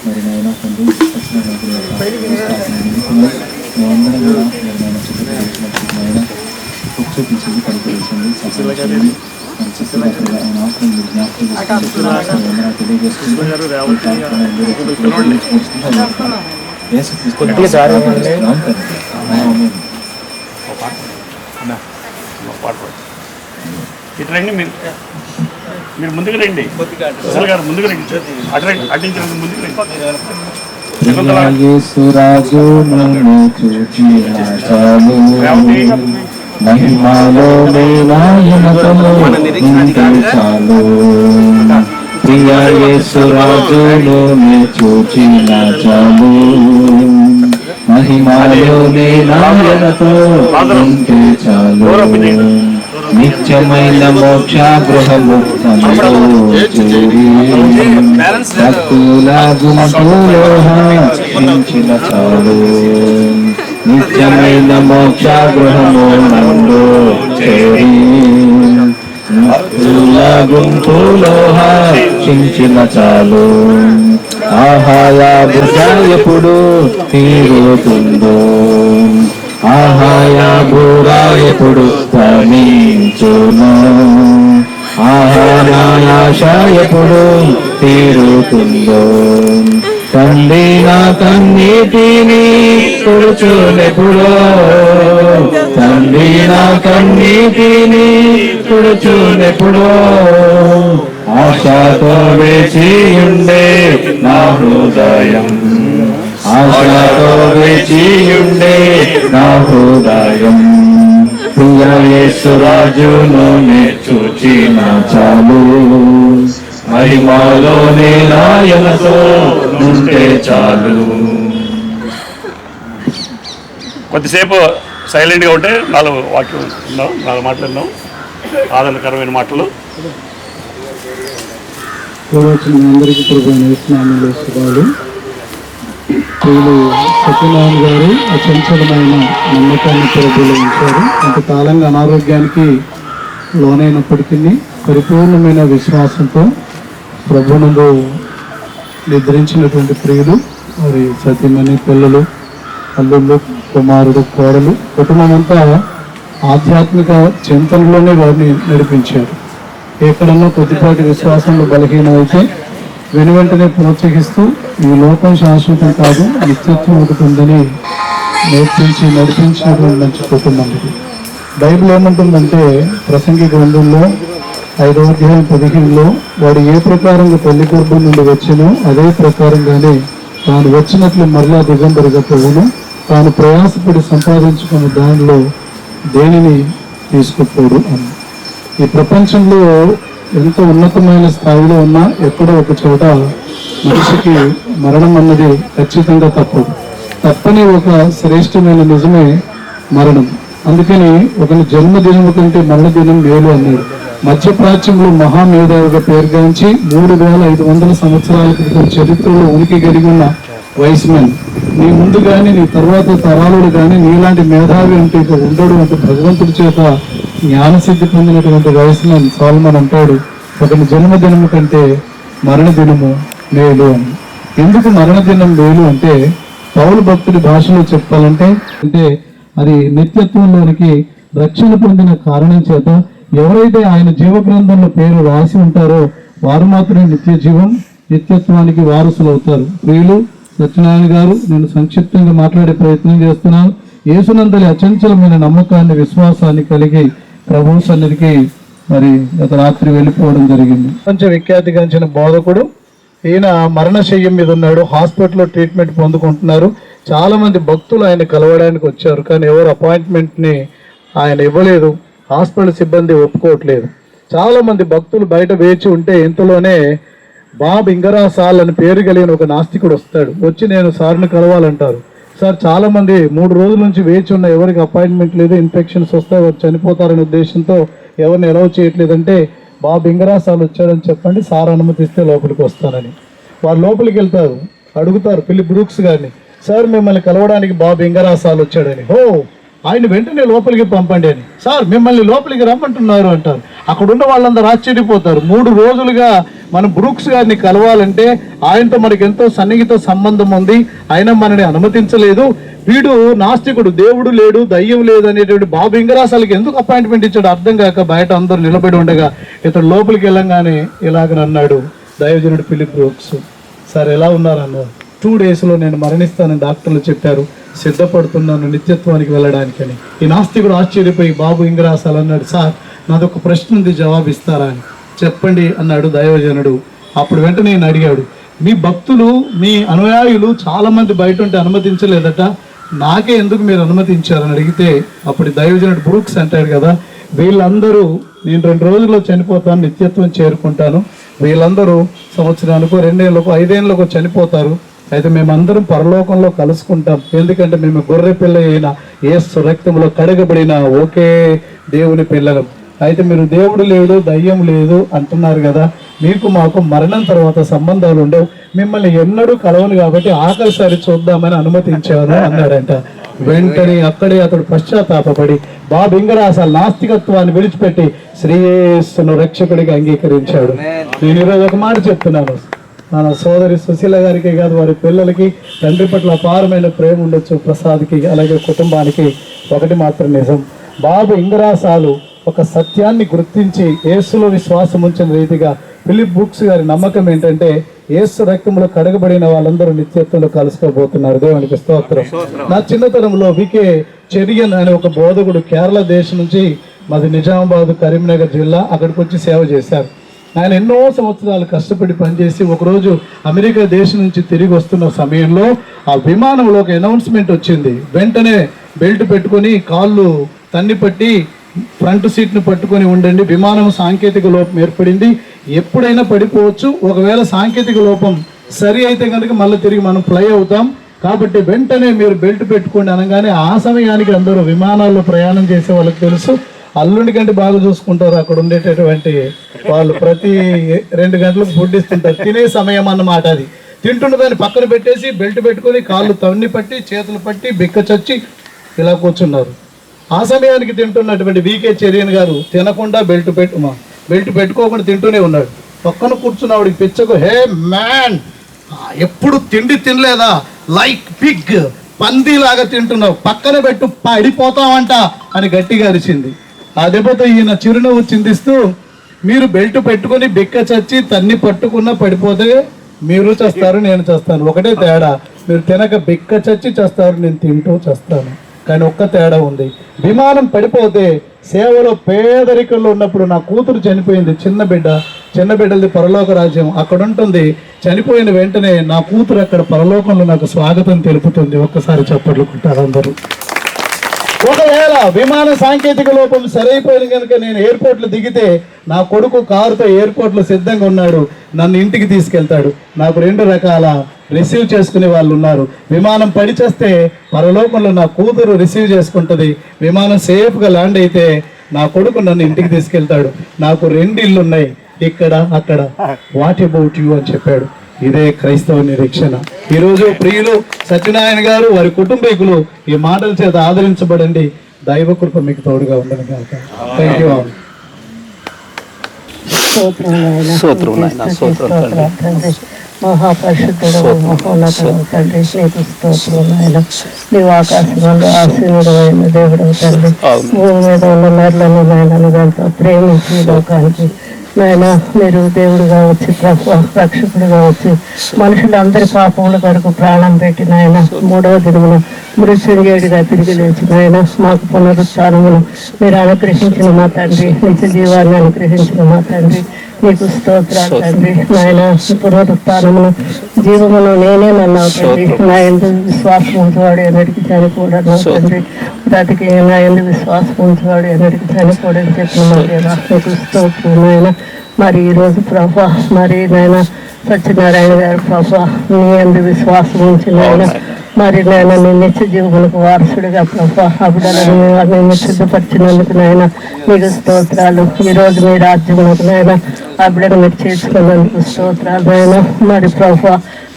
మరి నాయన తండ్రి మేమందరం కూడా నాయన చూపించింది కనిపించింది ఇటు రండి, మీరు ముందుకు రండి, అసలు గారు ముందుకు రండి, అటు రండి, అడ్డించండి, ముందుకు రండి. మహిమాలో చాలు ప్రియ యేసురాజును చూచిన చాలు మహిమాలో నాయనతో ఉంటే చాలు నిత్యమైన మోక్ష గృహముక్తంలో చేరి భక్తుల గుంపులో హించిన చాలు నిత్యమైన మోక్ష గృహమునందు చేరి భక్తుల గుంపులో హించిన చాలు ఆహాయా బుద్ధ ఎప్పుడు తీరుతుందో ఆహాయా బూరా ఎప్పుడు స్తమించును ఆహారాయాశ ఎప్పుడు తీరుతుందో తండ్రి నా కన్నీటిని తుడుచునెప్పుడో తండ్రి నా కన్నీటిని తుడుచునెప్పుడో ఆశతో వేచియుండే నా హృదయం ఆశతో వేచియుండే నా హృదయం ప్రియ యేసురాజును చూచిన చాలు మహిమలోనే నాయనతో ఉంటే చాలు. కొద్దిసేపు సైలెంట్గా ఉంటే 4 వాక్యం విన్నాం, 4 మాటలు విన్నాం, ఆదరణకరమైన మాటలు. వచ్చిన అందరికీ ప్రభుత్వ శుభాలు. వీళ్ళు సత్యనారాయణ గారు అచంచలమైన నమ్మకాన్ని ప్రభువులో ఉంచారు. కొంతకాలంగా అనారోగ్యానికి లోనైనప్పటికీ పరిపూర్ణమైన విశ్వాసంతో ప్రభువునందు నిద్రించినటువంటి ప్రియులు, వారి సతీమణి, పిల్లలు, అల్లుళ్ళు, కుమారుడు, కోడలు, కుటుంబం అంతా ఆధ్యాత్మిక చింతనలోనే వారిని నడిపించారు. ఎక్కడన్నా కొద్దిపాటి విశ్వాసంలో బలహీనమైతే వెనువెంటనే ప్రోత్సహిస్తూ ఈ లోకం శాశ్వతం కాదు, నిత్యత్వం ఒకటి ఉందని నేర్పించి నడిపించినటువంటి మంచి కుటుంబం ఇది. బైబిల్ ఏమంటుందంటే ప్రసంగి గ్రంథంలో 5వ అధ్యాయం 15లో వాడు ఏ ప్రకారంగా తల్లి గర్భం నుండి వచ్చినో అదే ప్రకారంగానే తాను వచ్చినట్లు మరలా దిగంబరిగా పోవును, తాను ప్రయాసపడి సంపాదించుకున్న దానిలో దేనిని తీసుకుపోడు అని. ఈ ప్రపంచంలో ఎంత ఉన్నతమైన స్థాయిలో ఉన్నా ఎక్కడో ఒక చోట మనిషికి మరణం అన్నది ఖచ్చితంగా తప్పని ఒక శ్రేష్టమైన నిజమే మరణం. అందుకని ఒకరి జన్మదినం కంటే మరణదినం మేలు అన్నాడు. మధ్యప్రాచ్యంలో మహామేధావిగా పేరుగాంచి 3500 సంవత్సరాల క్రితం చరిత్రలో ఉనికి కలిగి ఉన్న వైస్మెన్, నీ ముందు కానీ నీ తర్వాత తరాలుడు కానీ నీలాంటి మేధావి అంటే ఇక ఉండడు అంటే భగవంతుడి చేత జ్ఞానసిద్ధి పొందినటువంటి వైస్మెన్ సాల్మన్ అంటాడు, ఒకరి జన్మదినము కంటే మరణదినము మేలు అని. ఎందుకు మరణదినం మేలు అంటే పౌలు భక్తుడి భాషలో చెప్పాలంటే అది నిత్యత్వంలోనికి రక్షణ పొందిన కారణం చేత ఎవరైతే ఆయన జీవ గ్రంథంలో పేరు రాసి ఉంటారో వారు మాత్రమే నిత్య జీవం, నిత్యత్వానికి వారసులు అవుతారు. ప్రియులు, సత్యనారాయణ గారు, నేను సంక్షిప్తంగా మాట్లాడే ప్రయత్నం చేస్తున్నాను. యేసునందలి అచంచలమైన నమ్మకాన్ని, విశ్వాసాన్ని కలిగి ప్రభు సన్నిధికి మరి గత రాత్రి వెళ్ళిపోవడం జరిగింది. కొంచెం విఖ్యాతిగాంచిన బోధకుడు, ఈయన మరణశయ్యం మీద ఉన్నాడు, హాస్పిటల్లో ట్రీట్మెంట్ పొందుకుంటున్నారు. చాలా మంది భక్తులు ఆయన కలవడానికి వచ్చారు, కానీ ఎవరు అపాయింట్మెంట్ని ఆయన ఇవ్వలేదు, హాస్పిటల్ సిబ్బంది ఒప్పుకోవట్లేదు. చాలా మంది భక్తులు బయట వేచి ఉంటే ఇంతలోనే బాబ్ ఇంగరాసాల్ అని పేరు కలిగిన ఒక నాస్తికుడు వస్తాడు. వచ్చి నేను సార్ని కలవాలంటారు. సార్ చాలా మంది 3 రోజుల నుంచి వేచి ఉన్న, ఎవరికి అపాయింట్మెంట్ లేదు, ఇన్ఫెక్షన్స్ వస్తాయి, వారు చనిపోతారనే ఉద్దేశంతో ఎవరిని అలౌ చేయట్లేదంటే బాబ్ ఇంగరాసాల్ వచ్చాడని చెప్పండి, సార్ అనుమతిస్తే లోపలికి వస్తానని. వారు లోపలికి వెళ్తారు, అడుగుతారు ఫిలిప్ బ్రూక్స్ గారిని, సార్ మిమ్మల్ని కలవడానికి బాబ్ ఇంగరాసాల్ వచ్చాడని. ఓ, ఆయన వెంటనే లోపలికి పంపండి అని. సార్ మిమ్మల్ని లోపలికి రమ్మంటున్నారు అంటారు. అక్కడ ఉన్న వాళ్ళందరూ ఆశ్చర్యపోతారు. 3 రోజులుగా మనం బ్రూక్స్ గారిని కలవాలంటే ఆయనతో మనకి ఎంతో సన్నిహిత సంబంధం ఉంది, ఆయన మనని అనుమతించలేదు. వీడు నాస్తికుడు, దేవుడు లేడు, దయ్యం లేదు అనేటువంటి బాబు ఇంగరాసాలకి ఎందుకు అపాయింట్మెంట్ ఇచ్చాడు అర్థం కాక బయట అందరూ నిలబడి ఉండగా ఇతడు లోపలికి వెళ్ళంగానే ఇలాగనన్నాడు దైవజనుడు ఫిలిప్ బ్రూక్స్, సార్ ఎలా ఉన్నారన్నారు. 2 డేస్లో నేను మరణిస్తానని డాక్టర్లు చెప్పారు, సిద్ధపడుతున్నాను నిత్యత్వానికి వెళ్ళడానికి అని. ఈ నాస్తికుడు ఆశ్చర్యపోయి బాబు ఇంగరాసాలు అన్నాడు, సార్ నాదొక ప్రశ్న ఉంది, జవాబిస్తారా అని. చెప్పండి అన్నాడు దైవజనుడు. అప్పుడు వెంటనే నేను అడిగాడు, మీ భక్తులు, మీ అనుయాయులు చాలా మంది బయట ఉంటే అనుమతించలేదట, నాకే ఎందుకు మీరు అనుమతించారని అడిగితే అప్పుడు దైవజనుడు బ్రూక్స్ అంటాడు కదా, వీళ్ళందరూ నేను 2 రోజుల్లో చనిపోతాను, నిత్యత్వం చేరుకుంటాను, వీళ్ళందరూ సంవత్సరానికో 2 ఏళ్ళకో 5 ఏళ్ళకో చనిపోతారు, అయితే మేమందరం పరలోకంలో కలుసుకుంటాం, ఎందుకంటే మేము గొర్రె పిల్ల అయిన యేసు రక్తంలో కడగబడిన ఒకే దేవుని పిల్లలం. అయితే మీరు దేవుడు లేడు, దయ్యం లేదు అంటున్నారు కదా, మీకు మాకు మరణం తర్వాత సంబంధాలు ఉండవు, మిమ్మల్ని ఎన్నడూ కలవను కాబట్టి ఆఖరిసారి చూద్దామని అనుమతించాను అన్నాడంట. వెంటనే అక్కడే అతడు పశ్చాత్తాపడి బాబు ఇంగరాసాల్ నాస్తికత్వాన్ని విడిచిపెట్టి శ్రీయేసును రక్షకుడిగా అంగీకరించాడు. నేను ఈరోజు ఒక మాట చెప్తున్నాను, మన సోదరి సుశీల గారికి కాదు, వారి పిల్లలకి తండ్రి పట్ల అపారమైన ప్రేమ ఉండొచ్చు, ప్రసాద్కి అలాగే కుటుంబానికి. ఒకటి మాత్రం నిజం, బాబు ఇంగరాసాలు ఒక సత్యాన్ని గుర్తించి యేసులో విశ్వాసం ఉంచిన రీతిగా ఫిలిప్ బ్రూక్స్ గారి నమ్మకం ఏంటంటే యేసు రక్తంలో కడగబడిన వాళ్ళందరూ నిత్యత్వంలో కలుసుకోబోతున్నారు. దేవునికి స్తోత్రం. నా చిన్నతనంలో వికే చెరియన్ అనే ఒక బోధకుడు కేరళ దేశం నుంచి, మాది నిజామాబాద్ కరీంనగర్ జిల్లా, అక్కడికి వచ్చి సేవ చేశారు. ఆయన ఎన్నో సంవత్సరాలు కష్టపడి పనిచేసి ఒకరోజు అమెరికా దేశం నుంచి తిరిగి వస్తున్న సమయంలో ఆ విమానంలో ఒక అనౌన్స్మెంట్ వచ్చింది. వెంటనే బెల్ట్ పెట్టుకొని కాళ్ళు తన్ని పట్టి ఫ్రంట్ సీట్ను పట్టుకొని ఉండండి. విమానం సాంకేతిక లోపం ఏర్పడింది, ఎప్పుడైనా పడిపోవచ్చు. ఒకవేళ సాంకేతిక లోపం సరి అయితే కనుక మళ్ళీ తిరిగి మనం ఫ్లై అవుతాం. కాబట్టి వెంటనే మీరు బెల్ట్ పెట్టుకోండి అనగానే ఆ సమయానికి అందరూ విమానాల్లో ప్రయాణం చేసే వాళ్ళకి తెలుసు, అల్లుడి కంటే బాగా చూసుకుంటారు అక్కడ ఉండేటటువంటి వాళ్ళు. ప్రతి 2 గంటలకు ఫుడ్ ఇస్తుంటారు, తినే సమయం అన్నమాట. అది తింటున్న దాన్ని పక్కన పెట్టేసి బెల్ట్ పెట్టుకొని కాళ్ళు తన్ని పట్టి చేతులు పట్టి బిక్క చచ్చి ఇలా కూర్చున్నారు. ఆ సమయానికి తింటున్నటువంటి వికే చెరియన్ గారు తినకుండా బెల్ట్ పెట్టుకోకుండా తింటూనే ఉన్నాడు. పక్కన కూర్చున్నవాడికి పిచ్చకు, హే మ్యాన్, ఎప్పుడు తిండి తినలేదా, లైక్ పిగ్, పందిలాగా తింటున్నావు, పక్కన పెట్టు పడిపోతావంట అని గట్టిగా అరిచింది. ఆ దెబ్బతో ఈయన చిరునవ్వు చిందిస్తూ, మీరు బెల్ట్ పెట్టుకొని బిక్క చచ్చి తన్ని పట్టుకున్నా పడిపోతే మీరు చేస్తారు, నేను చేస్తాను, ఒకటే తేడా, మీరు తినక బిక్క చచ్చి చేస్తారు, నేను తింటూ చేస్తాను. కానీ ఒక్క తేడా ఉంది, విమానం పడిపోతే సేవలో పేదరికంలో ఉన్నప్పుడు నా కూతురు చనిపోయింది, చిన్న బిడ్డలది పరలోక రాజ్యం అక్కడ ఉంటుంది. చనిపోయిన వెంటనే నా కూతురు అక్కడ పరలోకంలో నాకు స్వాగతం తెలుపుతుంది. ఒక్కసారి చప్పట్లు కొట్టారు అందరూ. ఒకవేళ విమాన సాంకేతిక లోపం సరైపోయిన కనుక నేను ఎయిర్పోర్ట్లో దిగితే నా కొడుకు కారుతో ఎయిర్పోర్ట్లో సిద్ధంగా ఉన్నాడు, నన్ను ఇంటికి తీసుకెళ్తాడు. నాకు 2 రకాల రిసీవ్ చేసుకునే వాళ్ళు ఉన్నారు. విమానం పడిచేస్తే పరలోకంలో నా కూతురు రిసీవ్ చేసుకుంటుంది, విమానం సేఫ్గా ల్యాండ్ అయితే నా కొడుకు నన్ను ఇంటికి తీసుకెళ్తాడు. నాకు 2 ఇళ్ళు ఉన్నాయి, ఇక్కడ అక్కడ. వాట్ అబౌట్ యూ అని చెప్పాడు. ఇదే క్రైస్తవ నిరీక్షణ. ఈరోజు ప్రియులు సత్యనారాయణ గారు, వారి కుటుంబీకులు ఈ మాటల చేత ఆదరించబడండి. దైవ కృప మీకు తోడుగా ఉండను కాక. Thank you. మహాపరిశుద్ధుడు మహోన్నతుడు తండ్రి, నీకు స్తోత్రం నాయన. నీవు ఆకాశంలో ఆశీనుడైన దేవుడు తండ్రి, భూమి మీద ఉన్న మేరలను నాయనను ఎంతో ప్రేమించి లోకానికి నాయన మీరు దేవుడుగా వచ్చి రక్షకుడుగా వచ్చి మనుషులందరి పాపముల కొరకు ప్రాణం పెట్టి నాయన 3వ దినమున మృత్యుంజయుడిగా తిరిగి లేచి నాయన మాకు పునరుత్థానమును మీరు అనుగ్రహించిన మా తండ్రి, నిత్య జీవాన్ని అనుగ్రహించిన మా తండ్రి, నీకు స్తోత్రాలు తండ్రి. నాయన పునరుత్థానమును జీవమును నేనేనన్నావు తండ్రి. నా ఎందుకు విశ్వాసం ఉంచేవాడు ఎన్నటికి చనిపోడన్నావు తండ్రి. బ్రతికి నా ఎందుకు విశ్వాసం ఉంచేవాడు ఎన్నటికి చనిపోడని చెప్పిన లేదా నీకు స్తోత్రం నాయన. మరి ఈరోజు ప్రభా, మరి నాయన సత్యనారాయణ గారు ప్రభా, నీ ఎందుకు విశ్వాసం ఉంచి నాయన మరి నేను నీ నిత్య జీవులకు వారసుడిగా ప్రభా అబిడలను మేము సిద్ధపరిచినందుకు నాయన మీకు స్తోత్రాలు. ఈరోజు మీ రాజ్యములకు నాయన ఆ బిడ్డను మీరు చేసుకున్నందుకు స్తోత్రాలు నాయన. మరి ప్రభా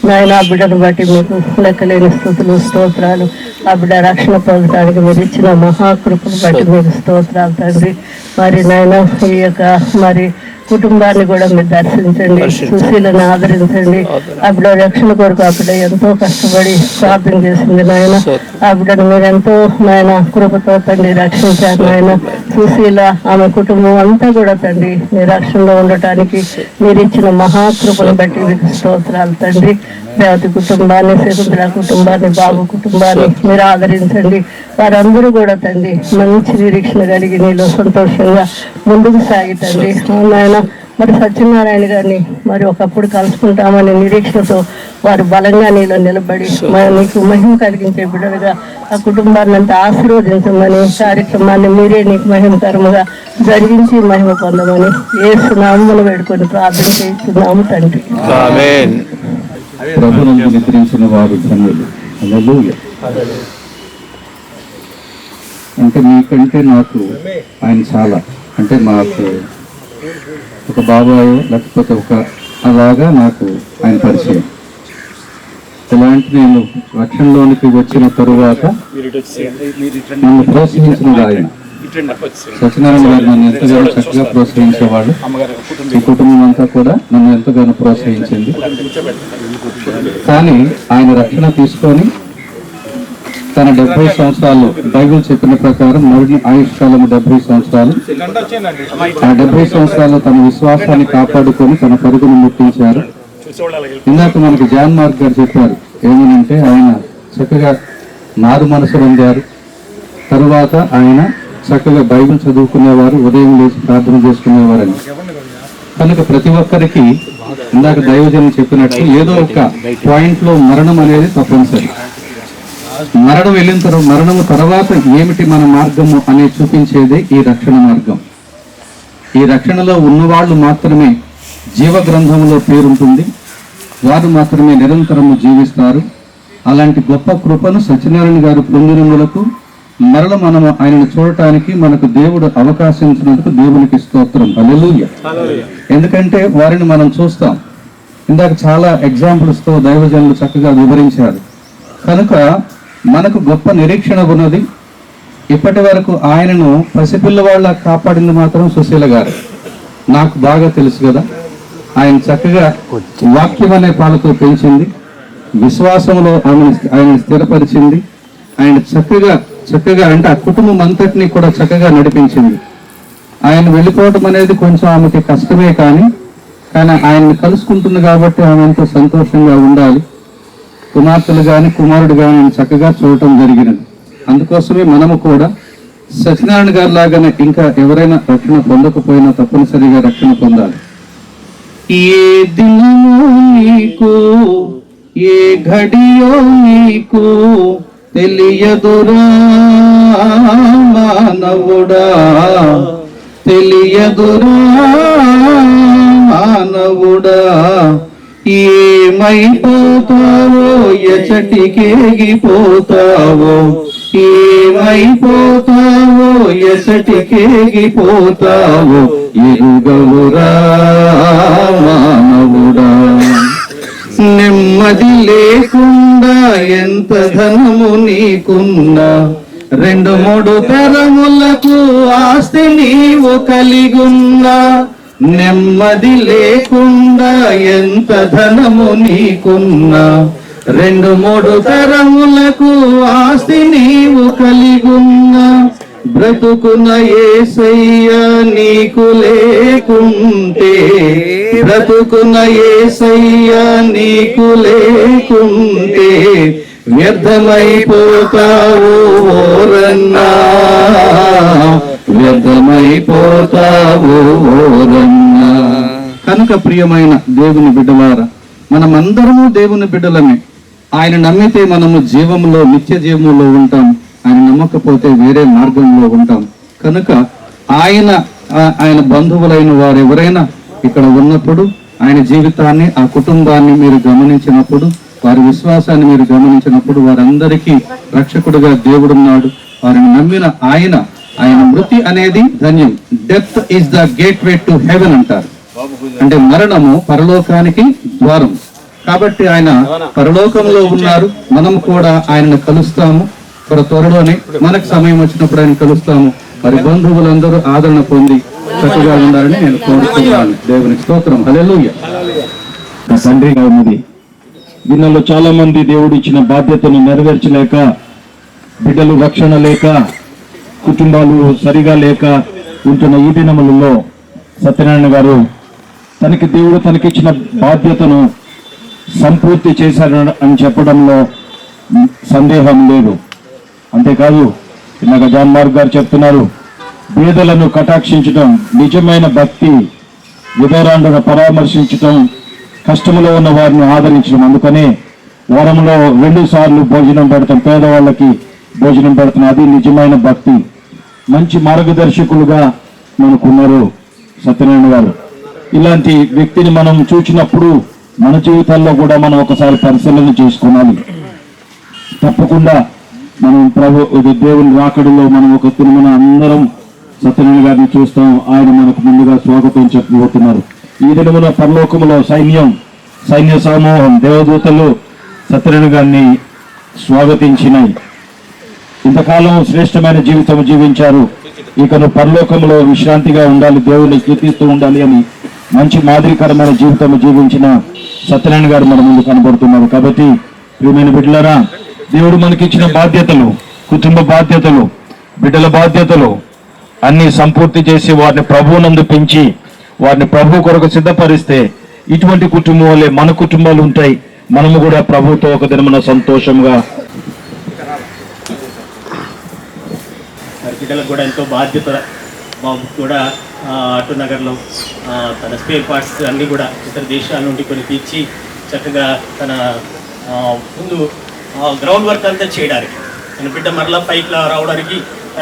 నాయన ఆ బిడ్డను బట్టి మీకు లెక్కలేని స్తుతులు స్తోత్రాలు. ఆ బిడ్డ రక్షణ పొందడానికి మీరు ఇచ్చిన మహాకృపను బట్టి మీకు స్తోత్రాలు తండ్రి. మరి నాయన ఈ యొక్క మరి కుటుంబాన్ని కూడా మీరు దర్శించండి, సుశీలను ఆదరించండి. ఆ బిడ్డ రక్షణ కొరకు ఆ బిడ్డ ఎంతో కష్టపడి ప్రార్థన చేసింది నాయన. ఆ బిడ్డను మీరు ఎంతో నాయన కృపతో తండ్రి రక్షించారు నాయన. సుశీల ఆమె కుటుంబం అంతా కూడా తండ్రి మీ రక్షణలో ఉండటానికి మీరు ఇచ్చిన మహాకృపను బట్టి మీకు స్తోత్రాలు తండ్రి. రేవతి కుటుంబాన్ని, శకుంతల కుటుంబాన్ని, బాబు కుటుంబాన్ని మీరు ఆదరించండి. వారందరూ కూడా తండ్రి మంచి నిరీక్షణ కలిగి నీలో సంతోషంగా ముందుకు సాగి తండ్రి నాయన. మరి సత్యనారాయణ గారిని మరి ఒకప్పుడు కలుసుకుంటామనే నిరీక్షణతో వారు బలంగా నీలో నిలబడి నీకు మహిమ కలిగించే బిడ్డలుగా ఆ కుటుంబాన్ని అంతా ఆశీర్వదించమని, కార్యక్రమాన్ని మీరే నీకు మహిమకరముగా జరిగించి మహిమ పొందమని యేసు నామమున వేడుకొని ప్రార్థన చేస్తున్నాము తండ్రి. ప్రభువును నిద్రించిన వారు ధన్యులు. హల్లెలూయా. అంటే మీకంటే నాకు ఆయన చాలా, అంటే మాకు ఒక బాబాయ్ లేకపోతే ఒక అలాగా నాకు ఆయన పరిచయం. ఇలాంటి నేను రక్షణలోనికి వచ్చిన తరువాత నన్ను ప్రోత్సహించినది ఆయన. సత్యనారాయణ గారు నన్ను ఎంతగానో చక్కగా ప్రోత్సహించేవాళ్ళు. ఈ కుటుంబం అంతా కూడా నన్ను ఎంతగానో ప్రోత్సహించింది. కానీ ఆయన రక్షణ తీసుకొని తన 70 సంవత్సరాలు బైబిల్ చెప్పిన ప్రకారం మరిన్ని ఆయుష్ కాలం 70 సంవత్సరాలు. ఆ 70 సంవత్సరాలు తన విశ్వాసాన్ని కాపాడుకొని తన పరుగును ముట్టించారు. ఇందాక మనకు జాన్ మార్క్ గారు చెప్పారు ఏమనంటే ఆయన చక్కగా మారు మనసు పొందారు. తరువాత ఆయన చక్కగా బైబిల్ చదువుకునేవారు, ఉదయం లేచి ప్రార్థన చేసుకునేవారని. కనుక ప్రతి ఒక్కరికి ఇందాక దైవజనం చెప్పినట్టు ఏదో ఒక పాయింట్లో మరణం అనేది తప్పనిసరి. మరణము తర్వాత ఏమిటి మన మార్గము అనే చూపించేదే ఈ రక్షణ మార్గం. ఈ రక్షణలో ఉన్నవాళ్ళు మాత్రమే జీవ గ్రంథంలో పేరుంటుంది, వారు మాత్రమే నిరంతరము జీవిస్తారు. అలాంటి గొప్ప కృపను సత్యనారాయణ గారు పొందినందులకు మరల మనము ఆయనను చూడటానికి మనకు దేవుడు అవకాశం ఇచ్చినందుకు దేవునికి స్తోత్రం. హల్లెలూయా. ఎందుకంటే వారిని మనం చూస్తాం. ఇందాక చాలా ఎగ్జాంపుల్స్తో దైవజనులు చక్కగా వివరించారు. కనుక మనకు గొప్ప నిరీక్షణ ఉన్నది. ఇప్పటి వరకు ఆయనను పసిపిల్లవాళ్ళ కాపాడింది మాత్రం సుశీల గారు. నాకు బాగా తెలుసు కదా, ఆయన చక్కగా వాక్యం అనే పాలతో పెంచింది, విశ్వాసంలో ఆయన స్థిరపరిచింది, ఆయన చక్కగా అంటే ఆ కుటుంబం అంతటినీ కూడా చక్కగా నడిపించింది. ఆయన వెళ్ళిపోవటం అనేది కొంచెం ఆమెకి కష్టమే, కానీ ఆయన్ని కలుసుకుంటుంది కాబట్టి ఆమె ఎంతో సంతోషంగా ఉండాలి. కుమార్తెలు కానీ కుమారుడు కానీ చక్కగా చూడటం జరిగినది. అందుకోసమే మనము కూడా సత్యనారాయణ గారి లాగానే ఇంకా ఎవరైనా రక్షణ పొందకపోయినా తప్పనిసరిగా రక్షణ పొందాలి. ఏ దినము నీకు ఏ ఘడియో నీకు తెలియదురా మానవుడా, తెలియదురా మానవుడా, ఏమైపోతావో ఎచటికేగిపోతావో, ఏమైపోతావో ఎచటికేగిపోతావో ఎరుగవురా మానవుడా. నెమ్మది లేకుండా ఎంత ధనము నీకున్నా, 2-3 తరములకు ఆస్తి నీవు కలిగున్నా, నెమ్మది లేకుండా ఎంత ధనము నీకున్నా, 2-3 తరములకు ఆస్తి నీవు కలిగున్నా, బ్రతుకున యేసయ్య నీకు లేకుంటే, బ్రతుకున యేసయ్య నీకు లేకుంటే వ్యర్థమైపోతావు ఓరన్నా, వ్యర్థమైపోతావు ఓరన్నా. కనుక ప్రియమైన దేవుని బిడ్డలారా, మనమందరము దేవుని బిడ్డలమే. ఆయన నమ్మితే మనము జీవంలో నిత్య జీవంలో ఉంటాం, ఆయన నమ్మకపోతే వేరే మార్గంలో ఉంటాం. కనుక ఆయన బంధువులైన వారు ఎవరైనా ఇక్కడ ఉన్నప్పుడు ఆయన జీవితాన్ని, ఆ కుటుంబాన్ని మీరు గమనించినప్పుడు, వారి విశ్వాసాన్ని మీరు గమనించినప్పుడు వారందరికీ రక్షకుడుగా దేవుడున్నాడు. వారిని నమ్మిన ఆయన మృతి అనేది ధన్యం. Death is the gateway to heaven అంటారు. అంటే మరణము పరలోకానికి ద్వారం. కాబట్టి ఆయన పరలోకంలో ఉన్నారు. మనం కూడా ఆయనను కలుస్తాము త్వరలోనే. మనకు సమయం వచ్చినప్పుడు ఆయన కలుస్తాము. మరి బంధువులందరూ ఆదరణ పొంది చక్కగా ఉండాలని నేను కోరుతున్నాను. దేవునికి స్తోత్రం. హల్లెలూయా. తండ్రిగా ఉన్నది. దీనిలో చాలా మంది దేవుడు ఇచ్చిన బాధ్యతను నెరవేర్చలేక, బిడ్డలు రక్షణ లేక, కుటుంబాలు సరిగా లేక ఉంటున్న ఈ దినములలో సత్యనారాయణ గారు దేవుడు తనకిచ్చిన బాధ్యతను సంపూర్తి చేశారు అని చెప్పడంలో సందేహం లేదు. అంతేకాదు, ఇలాగ జాన్ మార్క్ గారు చెప్తున్నారు, పేదలను కటాక్షించడం నిజమైన భక్తి, విధవరాండును పరామర్శించడం, కష్టంలో ఉన్న వారిని ఆదరించడం. అందుకనే వారంలో 2 సార్లు భోజనం పెడతాం, పేదవాళ్ళకి భోజనం పెడతాం. అది నిజమైన భక్తి. మంచి మార్గదర్శకులుగా మనకున్నారు సత్యనారాయణ గారు. ఇలాంటి వ్యక్తిని మనం చూసినప్పుడు మన జీవితాల్లో కూడా మనం ఒకసారి పరిశీలన చేసుకోవాలి. తప్పకుండా మనం దేవుని రాకడిలో మనం ఒక తిరుమల అందరం సత్యనారాయణ గారిని చూస్తాం. ఆయన మనకు ముందుగా స్వాగతం చెప్పబోతున్నారు. ఈ దినమున పరలోకములో సైన్య సమూహం దేవదూతలు సత్యనారాయణ గారిని స్వాగతించినాయి. ఇంతకాలం శ్రేష్టమైన జీవితం జీవించారు, ఇకను పరలోకంలో విశ్రాంతిగా ఉండాలి, దేవుని స్తుతిస్తూ ఉండాలి అని మంచి మాదిరికరమైన జీవితం జీవించిన సత్యనారాయణ గారు మన ముందు కనబడుతున్నారు. కాబట్టి ప్రియమైన బిడ్డలారా, దేవుడు మనకిచ్చిన బాధ్యతలు, కుటుంబ బాధ్యతలు, బిడ్డల బాధ్యతలు అన్ని సంపూర్తి చేసి వారిని ప్రభువునందు పెంచి వారిని ప్రభు కొరకు సిద్ధపరిస్తే ఇటువంటి కుటుంబం వల్లే మన కుటుంబాలు ఉంటాయి. మనము కూడా ప్రభుతో ఒక దినమున సంతోషంగా. బిడ్డలకు కూడా ఎంతో బాధ్యత. బాబు కూడా ఆటో నగర్లో తన స్పేర్ పార్ట్స్ అన్నీ కూడా ఇతర దేశాల నుండి కొన్ని తెచ్చి చక్కగా తన ముందు గ్రౌండ్ వర్క్ అంతా చేయడానికి, మన బిడ్డ మరలా పైకి రావడానికి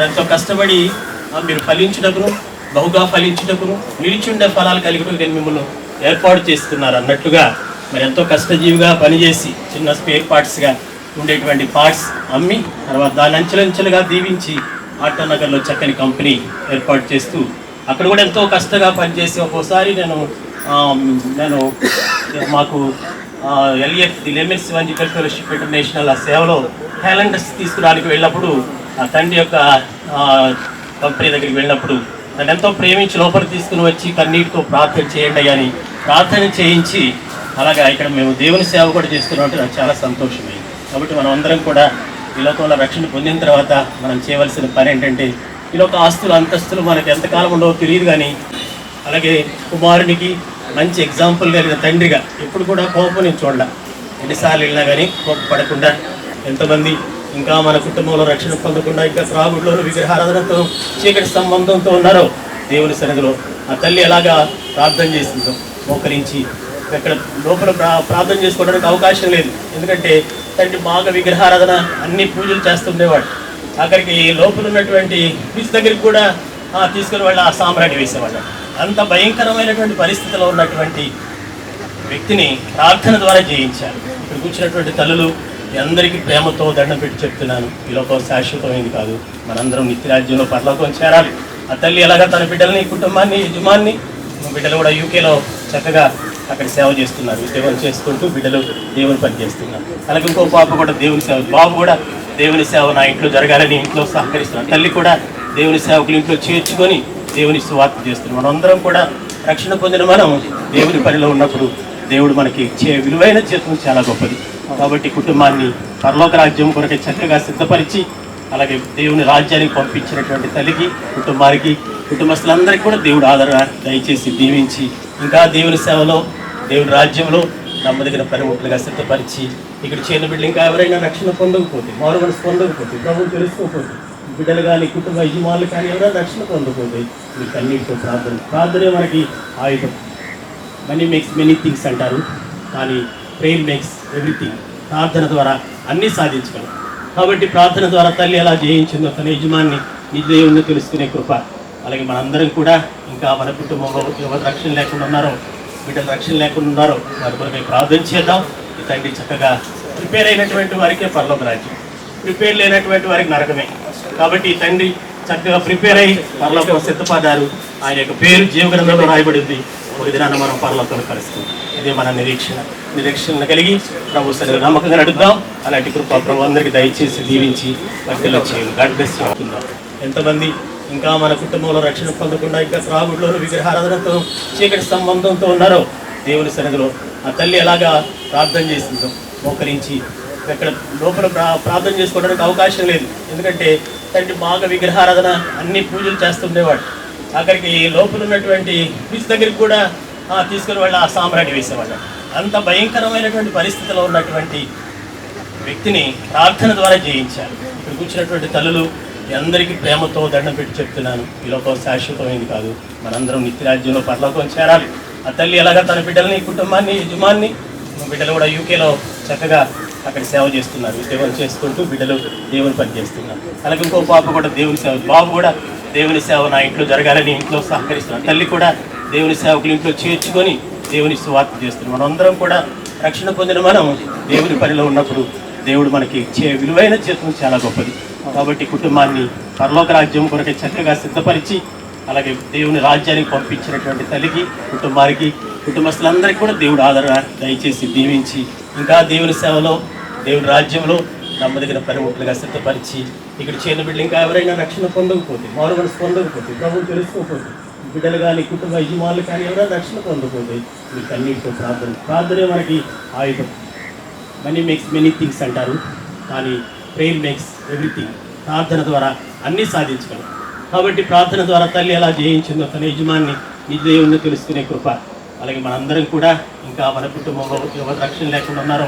ఎంతో కష్టపడి మీరు ఫలించుటకును, బహుగా ఫలించుటకును, నిలిచుండే ఫలాలు కలిగి నేను మిమ్మల్ని ఏర్పాటు చేస్తున్నారు అన్నట్లుగా మరి ఎంతో కష్టజీవిగా పనిచేసి చిన్న స్పేర్ పార్ట్స్గా ఉండేటువంటి పార్ట్స్ అమ్మి తర్వాత దాన్ని అంచెలంచెలుగా దీవించి ఆటో నగర్లో చక్కని కంపెనీ ఏర్పాటు చేస్తూ అక్కడ కూడా ఎంతో కష్టంగా పనిచేసి ఒక్కోసారి నేను మాకు LEF the laymen's evangelical fellowship international ఆ సేవలో టాలెంట్స్ తీసుకురావడానికి వెళ్ళినప్పుడు ఆ తండ్రి యొక్క కంపెనీ దగ్గరికి వెళ్ళినప్పుడు నన్ను ఎంతో ప్రేమించి లోపలికి తీసుకుని వచ్చి కన్నీటితో ప్రార్థన చేయండి అని ప్రార్థన చేయించి అలాగా ఇక్కడ మేము దేవుని సేవ కూడా చేస్తున్నామంటే నాకు చాలా సంతోషమైంది. కాబట్టి మనం అందరం కూడా ఈ లోకంలో రక్షణ పొందిన తర్వాత మనం చేయవలసిన పని ఏంటంటే ఈ లోక ఆస్తులు అంతస్తులు మనకి ఎంతకాలం ఉండవో తెలియదు, కానీ అలాగే కుమారునికి మంచి ఎగ్జాంపుల్ కలిగిన తండ్రిగా ఎప్పుడు కూడా కోపం నేను చూడాల. ఎన్నిసార్లు వెళ్ళినా కానీ కోపపడకుండా ఎంతమంది ఇంకా మన కుటుంబంలో రక్షణ పొందకుండా ఇంకా త్రాగుడులోను విగ్రహారాధనతో చీకటి సంబంధంతో ఉన్నారో దేవుని సన్నిధిలో ఆ తల్లి ఎలాగా ప్రార్థన చేసిందో మోకరించి ఎక్కడ లోపల ప్రార్థన చేసుకోవడానికి అవకాశం లేదు. ఎందుకంటే తండ్రి బాగా విగ్రహారాధన అన్ని పూజలు చేస్తుండేవాడు. అక్కడికి లోపల ఉన్నటువంటి బీచ్ దగ్గరికి కూడా తీసుకుని వాళ్ళ ఆ సామ్రాజ్యం వేసేవాడు. అంత భయంకరమైనటువంటి పరిస్థితిలో ఉన్నటువంటి వ్యక్తిని ప్రార్థన ద్వారా జయించారు. ఇక్కడ కూర్చున్నటువంటి తల్లులు అందరికీ ప్రేమతో దండం పెట్టి చెప్తున్నాను, ఈ లోకం శాశ్వతమైంది కాదు, మనందరం నిత్యరాజ్యంలో పరలోకం చేరాలి. ఆ తల్లి ఎలాగా తన బిడ్డల్ని, కుటుంబాన్ని, యజమాన్ని, బిడ్డలు కూడా యూకేలో చక్కగా అక్కడ సేవ చేస్తున్నారు. ఉద్యోగం చేసుకుంటూ బిడ్డలు దేవుని పని చేస్తున్నారు. అలాగే ఇంకో పాప కూడా దేవుని సేవ, బాబు కూడా దేవుని సేవ నా ఇంట్లో జరగాలని ఇంట్లో సహకరిస్తున్నారు. తల్లి కూడా దేవుని సేవకులు ఇంట్లో చేర్చుకొని దేవుని సువార్త చేస్తున్నారు. మనందరం కూడా రక్షణ పొందిన మనం దేవుని పనిలో ఉన్నప్పుడు దేవుడు మనకి ఇచ్చే విలువైన జీతం చాలా గొప్పది. కాబట్టి కుటుంబాన్ని పరలోక రాజ్యం కొరకే చక్కగా సిద్ధపరిచి అలాగే దేవుని రాజ్యానికి పంపించినటువంటి తల్లికి, కుటుంబానికి, కుటుంబస్తులందరికీ కూడా దేవుడు ఆదరణ దయచేసి దీవించి ఇంకా దేవుని సేవలో, దేవుని రాజ్యంలో నమ్మదగిన పనిముట్లుగా సిద్ధపరిచి ఇక్కడ చేరిన బిడ్డలు ఇంకా ఎవరైనా రక్షణ పొందకపోతే, మారు మనసు పొందకపోతే, ప్రభువు తెలుసుకోకపోతే, బిడ్డలు కానీ కుటుంబ యజమానులు కానీ ఎవరైనా రక్షణ పొందకపోతే మీకు అన్నిటితో ప్రార్థనే మనకి ఆయుధం. మనీ మేక్స్ మెనీ థింగ్స్ అంటారు, కానీ ప్రేయర్ మేక్స్ ఎవ్రీథింగ్. ప్రార్థన ద్వారా అన్నీ సాధించగలం. కాబట్టి ప్రార్థన ద్వారా తల్లి ఎలా జయించిందో తన యజమాన్ని నిజ దేవుణ్ణి తెలుసుకునే కృప. అలాగే మనందరం కూడా ఇంకా మన కుటుంబంలో ఎవరు రక్షణ లేకుండా ఉన్నారో, బిడ్డలు రక్షణ లేకుండా ఉన్నారో వారి కొరకై ప్రార్థన చేద్దాం. ఈ తండ్రి చక్కగా ప్రిపేర్ అయినటువంటి వారికే పరలోక రాజ్యం, ప్రిపేర్ లేనటువంటి వారికి నరకమే. కాబట్టి ఈ తండ్రి చక్కగా ప్రిపేర్ అయ్యి పరలోకం సిద్ధపడ్డారు. ఆయన యొక్క పేరు జీవగ్రంథంలో రాయబడింది. ఒక దినాన్ని మనం పరలోకంలో కలుస్తాం. ఇదే మన నిరీక్షణ కలిగి ప్రభు సరే నమ్మకంగా నడుద్దాం. అలాంటి కృప ప్రభు అందరికీ దయచేసి దీవించి భక్తులు చేయాలి. God bless you. ఎంతమంది ఇంకా మన కుటుంబంలో రక్షణ పొందకుండా ఇంకా త్రాగుడులోను విగ్రహారాధనతో చీకటి సంబంధంతో ఉన్నారో దేవుని సన్నిధిలో ఆ తల్లి ఎలాగా ప్రార్థన చేసిందో మోకరించి ఎక్కడ లోపల ప్రార్థన చేసుకోవడానికి అవకాశం లేదు. ఎందుకంటే తండ్రి బాగా విగ్రహారాధన అన్ని పూజలు చేస్తుండేవాడు. అక్కడికి లోపల ఉన్నటువంటి బీచ్ దగ్గరికి కూడా తీసుకుని వాళ్ళ ఆ సామ్రాజ్యం వేసేవాడు. అంత భయంకరమైనటువంటి పరిస్థితిలో ఉన్నటువంటి వ్యక్తిని ప్రార్థన ద్వారా జయించారు. ఇక్కడ కూర్చున్నటువంటి తల్లులు అందరికీ ప్రేమతో దండం పెట్టి చెప్తున్నాను, ఈ లోకం శాశ్వతమైంది కాదు, మనందరం నిత్యరాజ్యంలో పరలోకం చేరాలి. ఆ తల్లి ఎలాగా తన బిడ్డల్ని, కుటుంబాన్ని, యజమాన్ని, బిడ్డలు కూడా యూకేలో చక్కగా అక్కడ సేవ చేస్తున్నారు. ఉద్యోగం చేసుకుంటూ బిడ్డలు దేవుని పని చేస్తున్నారు. అలాగే ఇంకో పాప కూడా దేవుని సేవ, బాబు కూడా దేవుని సేవ నా ఇంట్లో జరగాలని ఇంట్లో సహకరిస్తున్నారు. తల్లి కూడా దేవుని సేవకులు ఇంట్లో చేర్చుకొని దేవుని సువార్త చేస్తున్నారు. మనందరం కూడా రక్షణ పొందిన మనం దేవుని పనిలో ఉన్నప్పుడు దేవుడు మనకి ఇచ్చే విలువైన జీతం చాలా గొప్పది. కాబట్టి కుటుంబాన్ని పరలోక రాజ్యం కొరకే చక్కగా సిద్ధపరిచి అలాగే దేవుని రాజ్యానికి పంపించినటువంటి తల్లికి, కుటుంబానికి, కుటుంబస్తులందరికీ కూడా దేవుడు ఆదరణ దయచేసి దీవించి ఇంకా దేవుని సేవలో, దేవుని రాజ్యంలో నమ్మదగిన పనిముట్లుగా సిద్ధపరిచి ఇక్కడ చేరిన బిడ్డలు ఇంకా ఎవరైనా రక్షణ పొందకపోతే, మారు మనసు పొందకపోతే, ప్రభువు తెలుసుకోకపోతే, బిడ్డలు కానీ కుటుంబ యజమానులు కానీ ఎవరైనా రక్షణ పొందకపోతే మీకు అన్నిటితో ప్రార్థనే మనకి ఆయుధం. మనీ మేక్స్ మెనీ థింగ్స్ అంటారు, కానీ ప్రేయర్ మేక్స్ ఎవ్రీథింగ్. ప్రార్థన ద్వారా అన్నీ సాధించగలం. కాబట్టి ప్రార్థన ద్వారా తల్లి ఎలా జయించిందో తన యజమాన్ని నిజ దేవుణ్ణి తెలుసుకునే కృప. అలాగే మనందరం కూడా ఇంకా మన కుటుంబంలో ఎవరు రక్షణ లేకుండా ఉన్నారో,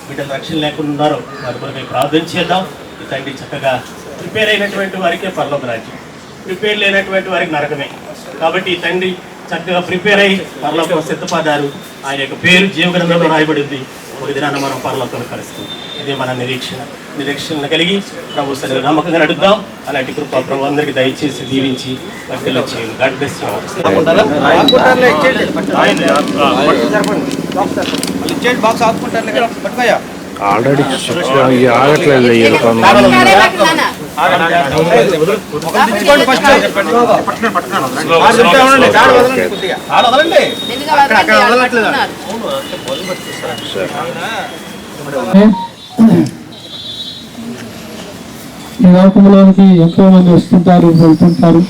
బిడ్డలు రక్షణ లేకుండా ఉన్నారో వారి కొరకై ప్రార్థన చేద్దాం. ఈ తండ్రి చక్కగా ప్రిపేర్ అయినటువంటి వారికే పరలోక రాజ్యం, ప్రిపేర్ లేనటువంటి వారికి నరకమే. కాబట్టి ఈ తండ్రి చక్కగా ప్రిపేర్ అయ్యి పరలోకం సిద్ధపడ్డారు. ఆయన యొక్క పేరు జీవగ్రంథంలో రాయబడింది. ఒక దినాన్ని మనం పరలోకంలో కలుస్తాం. ఇదే మన నిరీక్షణ కలిగి ప్రభు సన్నిధిలో నమ్మకంగా నడుద్దాం. అలాంటి కృప ప్రభు అందరికీ దయచేసి దీవించి వర్తిలో చేయండి. God bless you. ఆల్రెడీ ఆగట్లేదు. ఈ లోకంలోనికి ఎంతో మంది వస్తుంటారు, వెళ్తుంటారు.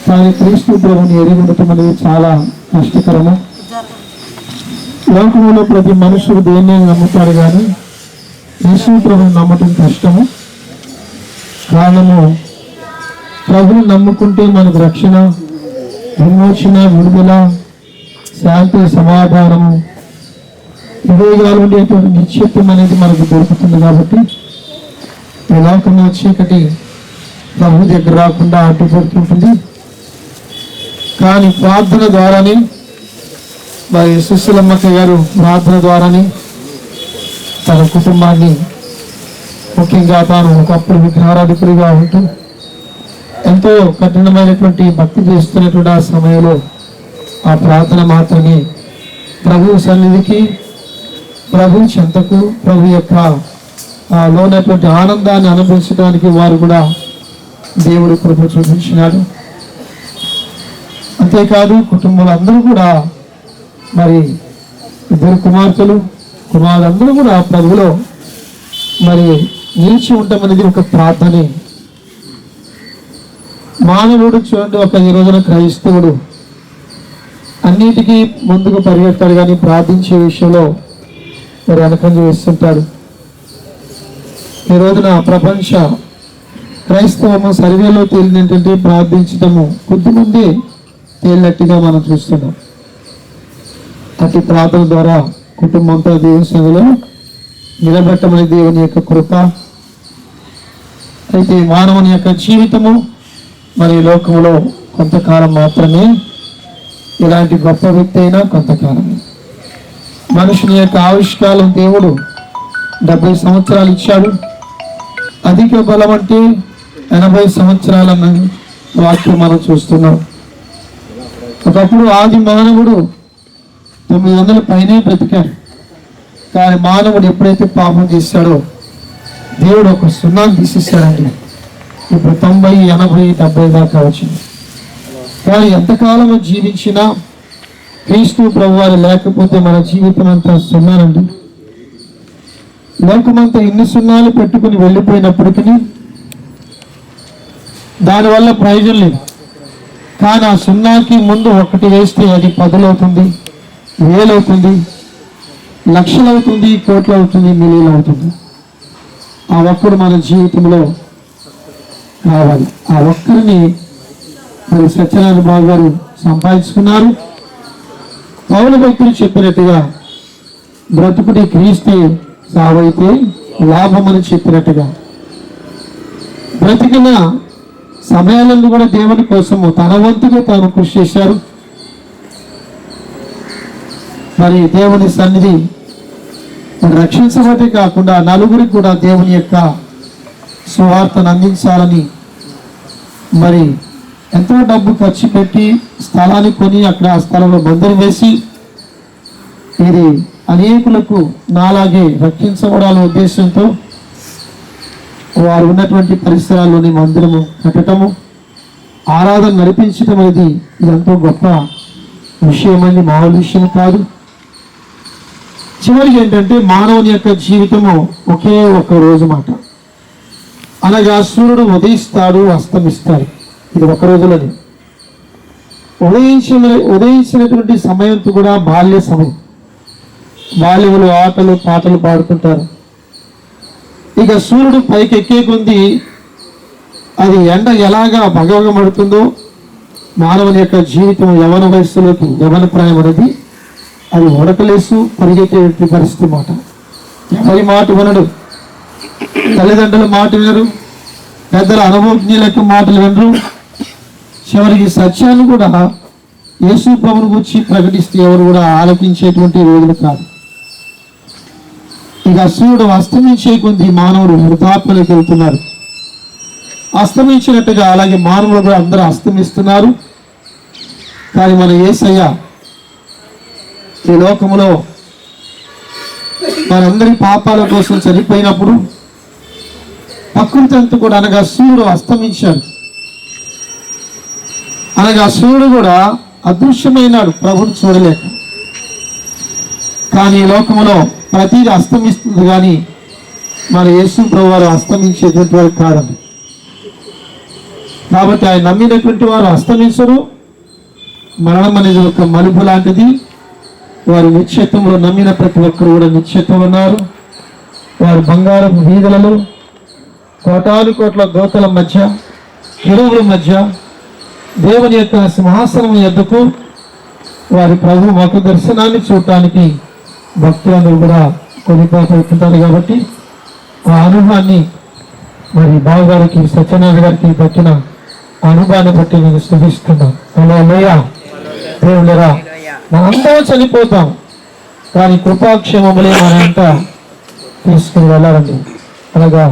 కానీ క్రీస్తు ప్రభుని ఎరిగి ఉండటం అనేది చాలా కష్టకరము. లోకంలో ప్రతి మనుషుడు దేన్ని నమ్ముతాడు, కానీ యేసు ప్రభుని నమ్మటం కష్టము. కారణము, ప్రభుని నమ్ముకుంటే మనకు రక్షణ, విమోచన, విడుదల, శాంతి, సమాధానము, వివేగాలు ఉండేటువంటి నిశ్చిత్వం అనేది మనకు దొరుకుతుంది. కాబట్టి ఈ లోకంలో చీకటి ప్రభు దగ్గర రాకుండా అడ్డుపడుతుంటుంది. కానీ ప్రార్థన ద్వారానే, మరి సుశీలమ్మక్క గారు ప్రార్థన ద్వారానే తన కుటుంబాన్ని, ముఖ్యంగా తాను ఒకప్పుడు విగ్రహారాధికుడిగా ఉంటూ ఎంతో కఠినమైనటువంటి భక్తి చేస్తున్నటువంటి ఆ సమయంలో ఆ ప్రార్థన మాత్రమే ప్రభు సన్నిధికి, ప్రభు చెంతకు, ప్రభు యొక్క లోనటువంటి ఆనందాన్ని అనుభవించడానికి వారు కూడా దేవుడు కృప చూపించినాడు. అంతేకాదు కుటుంబంలో అందరూ కూడా, మరి ఇద్దరు కుమారులందరూ కూడా ప్రభువులో మరి నిలిచి ఉండటం అనేది ఒక ప్రార్థనే. మానవుడు చూడండి, ఒక ఈ రోజున క్రైస్తవుడు అన్నిటికీ ముందుకు పరిగెత్తాడు, కానీ ప్రార్థించే విషయంలో మరి వెనకంజ వేస్తుంటాడు. ఈ రోజున ప్రపంచ క్రైస్తవము సర్వేలో తేలిన ఏంటంటే ప్రార్థించటము కొద్దిమంది తేలినట్టుగా మనం చూస్తున్నాం. అతి ప్రార్థన ద్వారా కుటుంబంతో దేవుని సన్నిధిలో నిలబెట్టమని దేవుని యొక్క కృప. అయితే మానవుని యొక్క జీవితము మరి లోకంలో కొంతకాలం మాత్రమే. ఇలాంటి గొప్ప వ్యక్తి అయినా కొంతకాలమే. మనుషుని యొక్క ఆవిష్కారం దేవుడు 70 సంవత్సరాలు ఇచ్చాడు. అధిక బలం అంటే 80 సంవత్సరాలన్న వాక్యం మనం చూస్తున్నాం. ఒకప్పుడు ఆది మానవుడు 900 పైనే బ్రతికాడు. కానీ మానవుడు ఎప్పుడైతే పాపం చేశాడో దేవుడు ఒక 0 తీసేశాడండి. ఇప్పుడు 90, 80, 70 దాకా వచ్చింది. కానీ ఎంతకాలము జీవించినా క్రీస్తు ప్రభువారు లేకపోతే మన జీవితం అంతా 0 అండి. లోకమంతా ఇన్ని 0 పెట్టుకుని వెళ్ళిపోయినప్పటికీ దానివల్ల ప్రయోజనం లేదు. కానీ ఆ 0కి ముందు 1 వేస్తే అది 10 అవుతుంది, 1000 అవుతుంది, లక్షలు అవుతుంది, కోట్లు అవుతుంది, మిలియన్లు అవుతుంది. ఆ ఒక్కడు మన జీవితంలో కావాలి. ఆ ఒక్కరిని మరి సత్యనారాయణ బాబు గారు సంపాదించుకున్నారు. పౌలు భక్తులు చెప్పినట్టుగా బ్రతుకుడి క్రీస్తే సావైతే లాభం అని చెప్పినట్టుగా బ్రతికిన సమయాలను కూడా దేవుని కోసము తన వంతుగా తాను కృషి చేశారు. మరి దేవుని సన్నిధి రక్షించబడే కాకుండా నలుగురికి కూడా దేవుని యొక్క సువార్తను అందించాలని మరి ఎంతో డబ్బు ఖర్చు పెట్టి స్థలాన్ని కొని అక్కడ ఆ స్థలంలో మందిరం వేసి ఇది అనేకులకు నాలాగే రక్షించబడాలనే ఉద్దేశంతో వారు ఉన్నటువంటి పరిసరాల్లోని మందిరము కట్టడము, ఆరాధన నడిపించడం అనేది ఇదంతా గొప్ప విషయమని మామూలు విషయం కాదు. చివరికి ఏంటంటే మానవుని యొక్క జీవితము ఒకే ఒక రోజు మాట. అనగా సూర్యుడు ఉదయిస్తాడు, అస్తమిస్తాడు. ఇది ఒక రోజులోనే. ఉదయించినటువంటి సమయంతో కూడా బాల్య సమయం. బాల్యములు ఆటలు పాటలు పాడుతుంటారు. ఇక సూర్యుడు పైకి ఎక్కే కొద్ది అది ఎండ ఎలాగా భగవగమడుతుందో మానవుని యొక్క జీవితం యవన వయస్సులోకి, యవన ప్రాయం అనేది అది ఉడకలేసు పరిగెత్తే పరిస్థితి మాట. ఎవరి మాట వినడు, తల్లిదండ్రుల మాట వినరు, పెద్దల అనుభవజ్ఞుల యొక్క మాటలు వినరు. చివరికి సత్యాన్ని కూడా యేసు ప్రభువుని గురించి ప్రకటిస్తే ఎవరు కూడా ఆలకించేటువంటి రోజులు కాదు. ఇక సూర్యుడు అస్తమించే కొద్ది మానవుడు వృద్ధాప్యలోకి వెళ్తున్నారు. అస్తమించినట్టుగా అలాగే మానవులు కూడా అందరూ అస్తమిస్తున్నారు. కానీ మన యేసయ్య ఈ లోకములో మనందరి పాపాల కోసం చనిపోయినప్పుడు ప్రకృతి కూడా అనగా సూర్యుడు అస్తమించాడు. అనగా సూర్యుడు కూడా అదృశ్యమైనాడు ప్రభుని చూడలేక. కానీ ఈ లోకములో ప్రతిదీ అస్తమిస్తుంది, కానీ మన యేసు ప్రభు వారు అస్తమించేటువంటి వారు కాదండి. కాబట్టి ఆయన నమ్మినటువంటి వారు అస్తమించరు. మరణం అనేది ఒక మలుపు లాంటిది. వారు నిశ్చత్వంలో నమ్మిన ప్రతి ఒక్కరు కూడా నిశ్చత్వం ఉన్నారు. వారు బంగారం వీధులలో కోటాను కోట్ల గోతల మధ్య కెరూబుల మధ్య దేవుని యొక్క సింహాసనం ఎద్దుకు వారి ప్రభు మాకు దర్శనాన్ని చూడటానికి భక్తులందరూ కూడా కొనిపోతుంటారు. కాబట్టి ఆ అనుభవాన్ని మరి బావగారికి సత్యనారాయణ గారికి దక్కిన అనుభవాన్ని బట్టి నేను స్తుతిస్తున్నాను. హల్లెలూయా. దేవులరా, మనందరం చనిపోతాం, కానీ కృపాక్షేమములే మనంతా తీసుకుని వెళ్ళాలండి. అనగా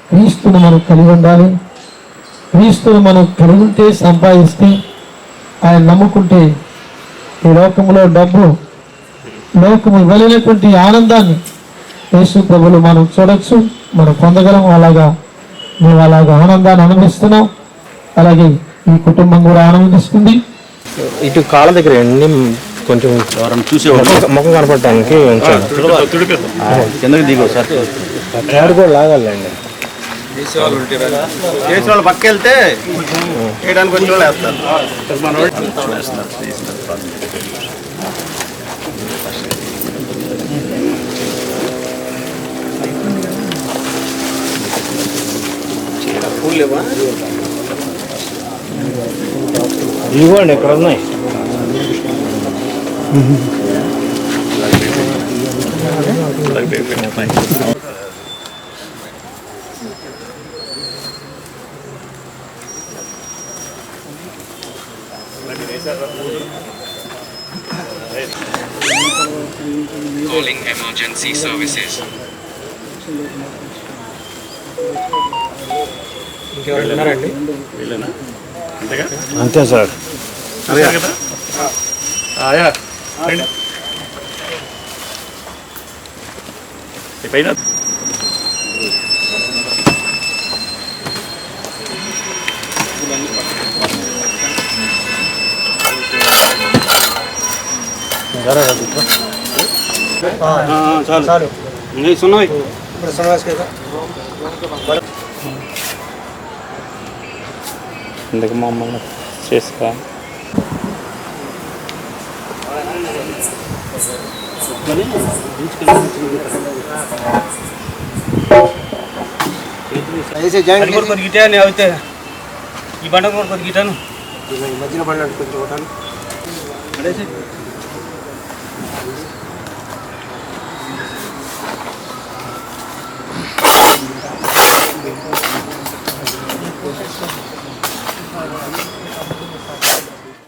క్రీస్తును మనం కలిగి ఉండాలి. క్రీస్తును మనం కలిగి ఉంటే, సంపాదిస్తే, ఆయన నమ్ముకుంటే ఈ లోకంలో డబ్బు, లోకము ఇవ్వలేనటువంటి ఆనందాన్ని యేసు ప్రభువులు మనం చూడొచ్చు, మనం పొందగలం. అలాగా మేము అలాగా ఆనందాన్ని అనుభవిస్తున్నాం. అలాగే ఈ కుటుంబం కూడా ఆనందిస్తుంది. ఇటు కాళ్ళ దగ్గర కొంచెం ముఖం కనపడటానికి కిందకి దిగు సార్. కూడా లాగాలండి. చేసిన వాళ్ళు పక్క వెళ్తే చేయడానికి వచ్చి వాళ్ళు వేస్తారు. ఇవ్వండి, ఎక్కడ ఉన్నాయి. Calling emergency services. ఇంకెవరున్నారండి? అంతే సార్. పైన చాలు సున్నవి ఇందుకు మమ్మల్ని చేసుకో. గిటాను అయితే ఈ బండ కొద్ది గిటాను మధ్యన బండ కొంచెం ఒకటాను అడేసి